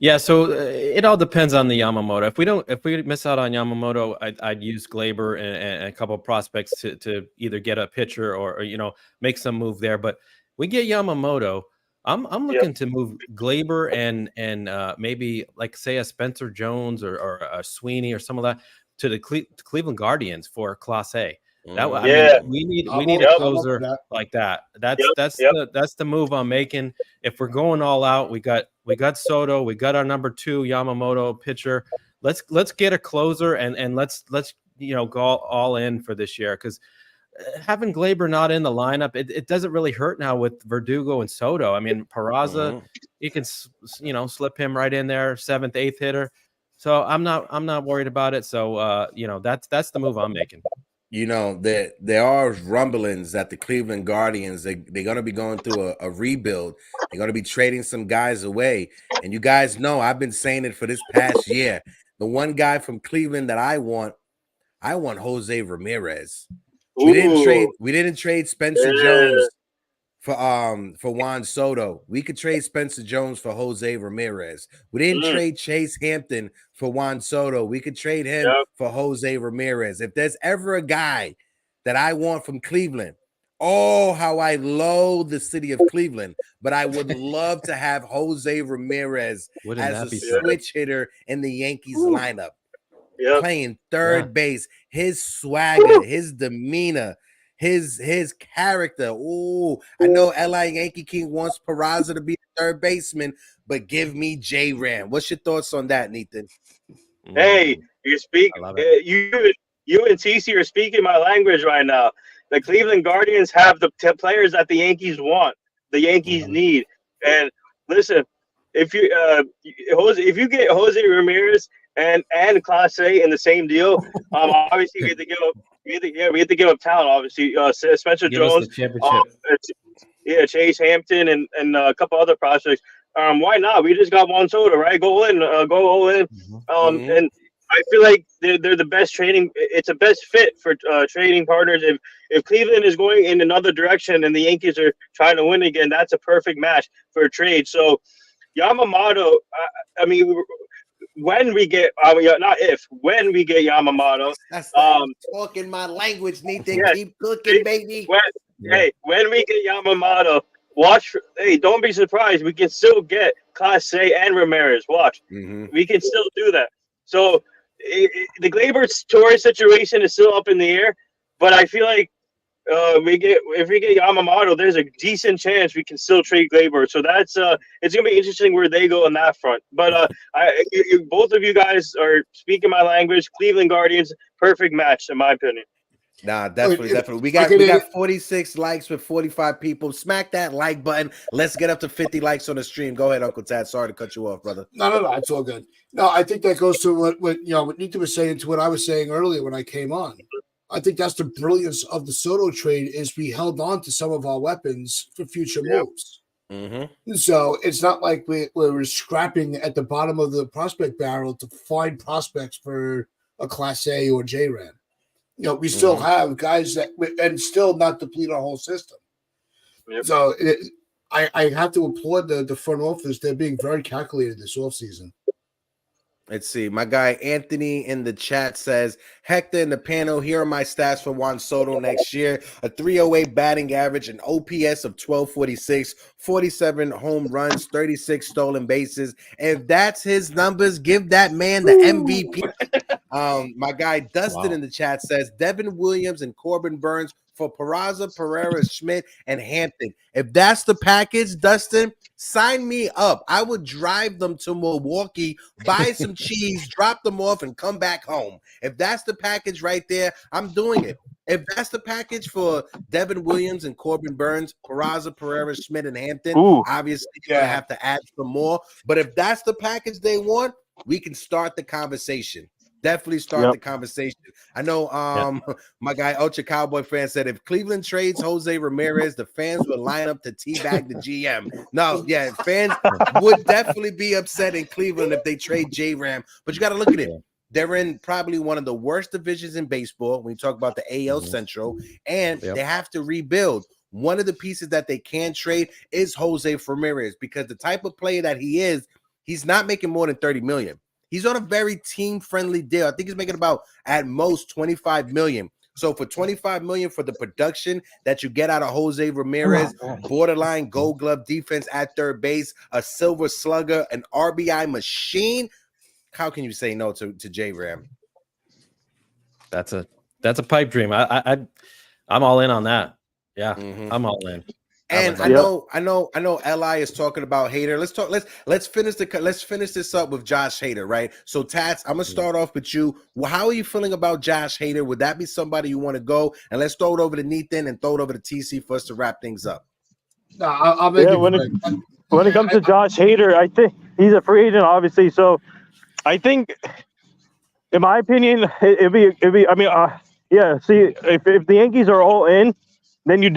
Yeah, so it all depends on the Yamamoto. If we miss out on Yamamoto, I'd use Gleyber and a couple of prospects to either get a pitcher or you know make some move there. But we get Yamamoto. I'm looking to move Gleyber and maybe like say a Spencer Jones or a Sweeney or some of that to the Cleveland Guardians for Class A. That we need a closer like that. That's the move I'm making. If we're going all out, we got Soto, we got our number 2 Yamamoto pitcher. Let's get a closer and let's you know go all in for this year because having Gleyber not in the lineup, it doesn't really hurt now with Verdugo and Soto. I mean Peraza, you can slip him right in there, 7th, 8th hitter. So I'm not worried about it. So you know that's the move I'm making. You know, there are rumblings that the Cleveland Guardians, they're going to be going through a rebuild. They're going to be trading some guys away. And you guys know I've been saying it for this past year. The one guy from Cleveland that I want Jose Ramirez. We didn't trade Spencer Jones for Juan Soto. We could trade Spencer Jones for Jose Ramirez. We didn't trade Chase Hampton for Juan Soto. We could trade him for Jose Ramirez. If there's ever a guy that I want from Cleveland, oh, how I loathe the city of Cleveland, but I would love to have Jose Ramirez as a switch hitter in the Yankees lineup. Playing third base, his swagger, his demeanor, his character. Ooh, I know LA Yankee King wants Peraza to be the third baseman, but give me J-Ram. What's your thoughts on that, Nathan? Hey, you're speaking. You and TC are speaking my language right now. The Cleveland Guardians have the players that the Yankees want, the Yankees need. And listen, if you get Jose Ramirez and Class A in the same deal, obviously we have to give up. We have to give up talent. Obviously, Spencer Jones, Chase Hampton, and a couple other prospects. why not? We just got Juan Soto, right? Go all in. And I feel like they're the best trading. It's a best fit for trading partners. If Cleveland is going in another direction and the Yankees are trying to win again, that's a perfect match for a trade. So Yamamoto, I mean, when we get, when we get Yamamoto, That's talking my language, Nathan. yes, Keep cooking, baby. When we get Yamamoto, watch. Hey, don't be surprised. We can still get Clase and Ramirez. Watch, we can still do that. So the Gleyber Torres situation is still up in the air, but I feel like if we get Yamamoto, there's a decent chance we can still trade Gleyber. So that's it's gonna be interesting where they go on that front. But both of you guys are speaking my language. Cleveland Guardians, perfect match in my opinion. Nah, definitely. We got 46 likes with 45 people. Smack that like button. Let's get up to 50 likes on the stream. Go ahead, Uncle Tad. Sorry to cut you off, brother. No, it's all good. No, I think that goes to what Nita was saying, to what I was saying earlier when I came on. I think that's the brilliance of the Soto trade, is we held on to some of our weapons for future moves. So it's not like we were scrapping at the bottom of the prospect barrel to find prospects for a Class A or J-Ram. We still have guys that, and still not deplete our whole system. So I have to applaud the front office. They're being very calculated this offseason. Let's see. My guy Anthony in the chat says, Hector in the panel, here are my stats for Juan Soto next year. A 308 batting average, an OPS of 1246, 47 home runs, 36 stolen bases. If that's his numbers, give that man the MVP. My guy Dustin in the chat says, Devin Williams and Corbin Burns for Peraza, Pereira, Schmidt, and Hampton. If that's the package, Dustin, sign me up. I would drive them to Milwaukee, buy some cheese, drop them off, and come back home. If that's the package right there, I'm doing it. If that's the package for Devin Williams and Corbin Burns, Peraza, Pereira, Schmidt, and Hampton, obviously you're going to have to add some more. But if that's the package they want, we can start the conversation. Definitely start the conversation. I know my guy Ultra Cowboy fan said if Cleveland trades Jose Ramirez, the fans would line up to teabag the GM. No, fans would definitely be upset in Cleveland if they trade J-Ram. But you got to look at it. They're in probably one of the worst divisions in baseball when you talk about the AL Central, and they have to rebuild. One of the pieces that they can trade is Jose Ramirez, because the type of player that he is, he's not making more than $30 million. He's on a very team-friendly deal. I think he's making about, at most, $25 million. So for $25 million for the production that you get out of Jose Ramirez, borderline Gold Glove defense at third base, a silver slugger, an RBI machine, how can you say no to J-Ram? That's a pipe dream. I'm all in on that. Yeah, I'm all in. And I know Li is talking about Hader. Let's finish this up with Josh Hader, right? So Tats, I'm gonna start off with you. Well, how are you feeling about Josh Hader? Would that be somebody you want to go? And let's throw it over to Nathan and throw it over to TC for us to wrap things up. No, I'll make when it comes to Josh Hader, I think he's a free agent, obviously. So I think, in my opinion, it'd be. I mean, See, if the Yankees are all in, then you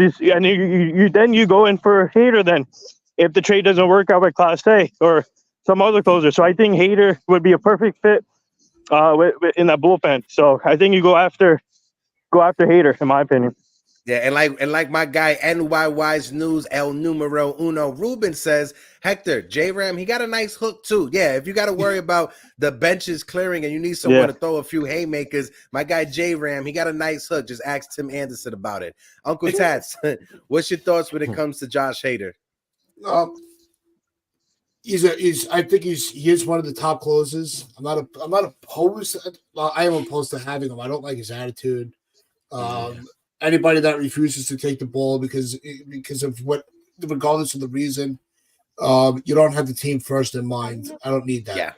go in for Hader. Then, if the trade doesn't work out with Class A or some other closer, so I think Hader would be a perfect fit in that bullpen. So I think you go after Hader, in my opinion. Yeah, and like my guy NYY's News El Numero Uno Ruben says, Hector, J-Ram, he got a nice hook too. Yeah, if you got to worry about the benches clearing and you need someone to throw a few haymakers, my guy J-Ram, he got a nice hook. Just ask Tim Anderson about it. Uncle Tats, what's your thoughts when it comes to Josh Hader? I think he is one of the top closers. I'm not opposed. I am opposed to having him. I don't like his attitude. Anybody that refuses to take the ball because of what, regardless of the reason, you don't have the team first in mind. I don't need that.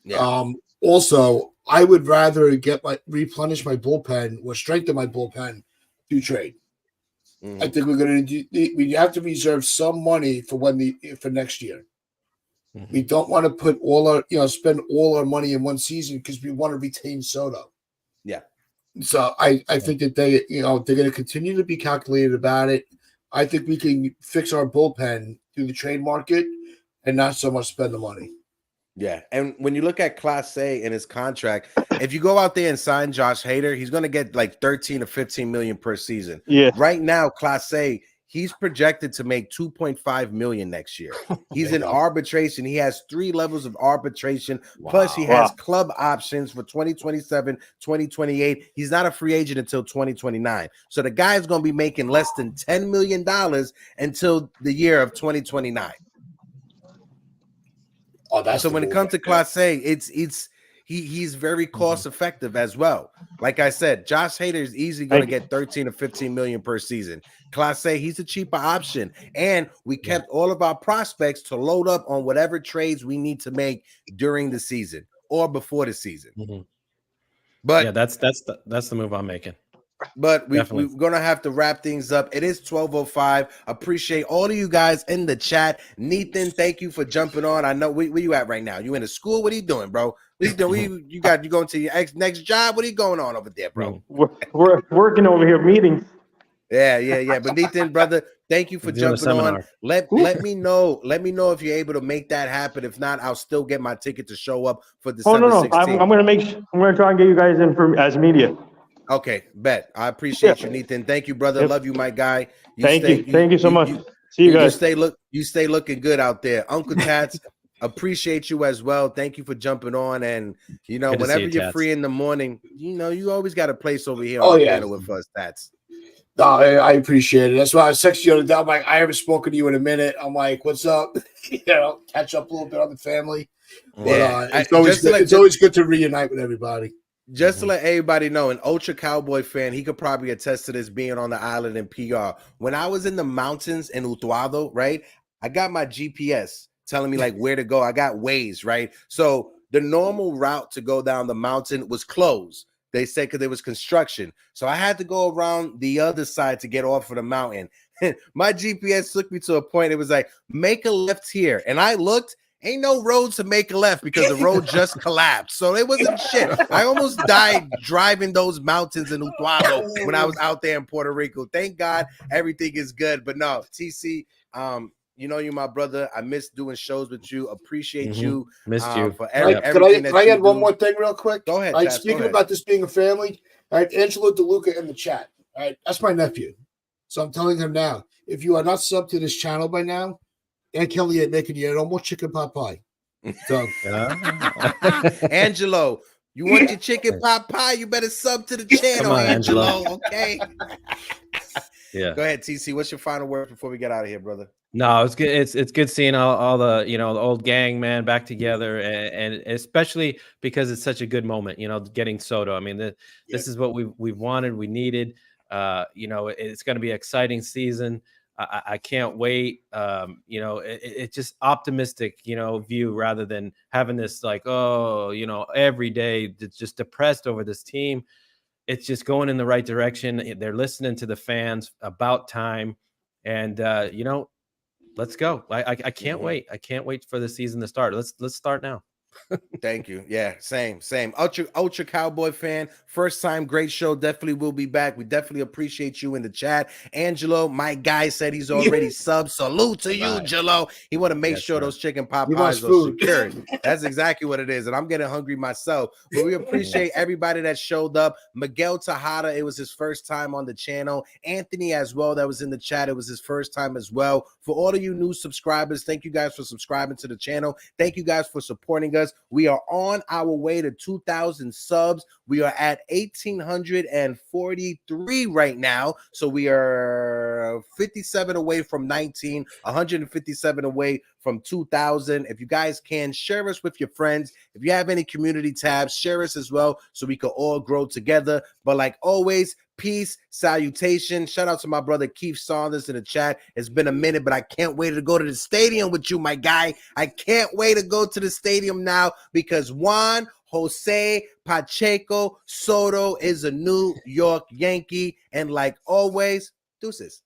Yeah. Also, I would rather replenish my bullpen or strengthen my bullpen through trade. I think we have to reserve some money for next year. We don't want to put spend all our money in one season because we want to retain Soto. Yeah. So I think that they're going to continue to be calculated about it. I think we can fix our bullpen through the trade market, and not so much spend the money. Yeah, and when you look at Class A and his contract, if you go out there and sign Josh Hader, he's going to get like 13 or 15 million per season. Yeah. Right now, Class A, he's projected to make 2.5 million next year. He's in arbitration. He has 3 levels of arbitration. Plus, he has club options for 2027, 2028. He's not a free agent until 2029. So the guy's going to be making less than $10 million until the year of 2029. Oh, that's so when it comes to Class A, he's very cost effective as well. Like I said, Josh Hader is easily going to get 13 or 15 million per season. Class A, he's a cheaper option, and we kept all of our prospects to load up on whatever trades we need to make during the season or before the season. But yeah, that's the move I'm making. But we're going to have to wrap things up. It is 12:05. Appreciate all of you guys in the chat. Nathan, thank you for jumping on. I know where you at right now. You in the school? What are you doing, bro? What are you doing? You going to your next job? What are you going on over there, bro? We're working over here, meetings. Yeah. But Nathan, brother, thank you for jumping on. Let me know if you're able to make that happen. If not, I'll still get my ticket to show up for December 16th. I'm gonna try and get you guys in as media. Okay, bet. I appreciate you, Nathan. Thank you, brother. Love you, my guy. Thank you so much. See you guys. You stay looking good out there. Uncle Tats, appreciate you as well. Thank you for jumping on. And whenever you're free in the morning, you always got a place over here on the panel with us, Tats. No, I appreciate it. That's why I was texting you the other day. I'm like, I haven't spoken to you in a minute. I'm like, what's up? Catch up a little bit on the family. But it's always good to reunite with everybody. Just to let everybody know, an Ultra Cowboy fan, he could probably attest to this being on the island in PR. When I was in the mountains in Utuado, right, I got my GPS telling me like where to go. I got Waze, right? So the normal route to go down the mountain was closed. They said because there was construction. So I had to go around the other side to get off of the mountain. My GPS took me to a point. It was like, make a left here. And I looked. Ain't no road to make a left because the road just collapsed. So it wasn't shit. I almost died driving those mountains in Utuado when I was out there in Puerto Rico. Thank God everything is good. But no, TC, you're my brother. I miss doing shows with you. Appreciate you. Missed you. For everything Can I add one more thing real quick? Go ahead. Right, speaking about this being a family, all right, Angelo DeLuca in the chat. All right, that's my nephew. So I'm telling him now, if you are not subbed to this channel by now, and Kelly ain't making you no more chicken pot pie. So, Angelo, you want your chicken pot pie? You better sub to the channel, Angelo. Okay. Yeah. Go ahead, TC. What's your final word before we get out of here, brother? No, it's good. It's good seeing all the the old gang, man, back together, and especially because it's such a good moment. Getting Soto. I mean, this is what we've wanted, we needed. It's going to be an exciting season. I can't wait. It's just optimistic, view rather than having this like, every day just depressed over this team. It's just going in the right direction. They're listening to the fans. About time. And, let's go. I can't wait. I can't wait for the season to start. Let's start now. Thank you. Yeah, same. Ultra Cowboy fan. First time, great show. Definitely will be back. We definitely appreciate you in the chat. Angelo, my guy, said he's already subbed. Salute to you, Jello. He want to make sure those chicken pot pies are secured. That's exactly what it is. And I'm getting hungry myself. But we appreciate everybody that showed up. Miguel Tejada, it was his first time on the channel. Anthony as well, that was in the chat. It was his first time as well. For all of you new subscribers, thank you guys for subscribing to the channel. Thank you guys for supporting us. We are on our way to 2,000 subs. We are at 1,843 right now. So we are 57 away from 19, 157 away from 2,000. If you guys can, share us with your friends. If you have any community tabs, share us as well so we can all grow together. But like always, peace, salutation. Shout out to my brother Keith Saunders in the chat. It's been a minute, but I can't wait to go to the stadium with you, my guy. I can't wait to go to the stadium now because Juan Jose Pacheco Soto is a New York Yankee. And like always, deuces.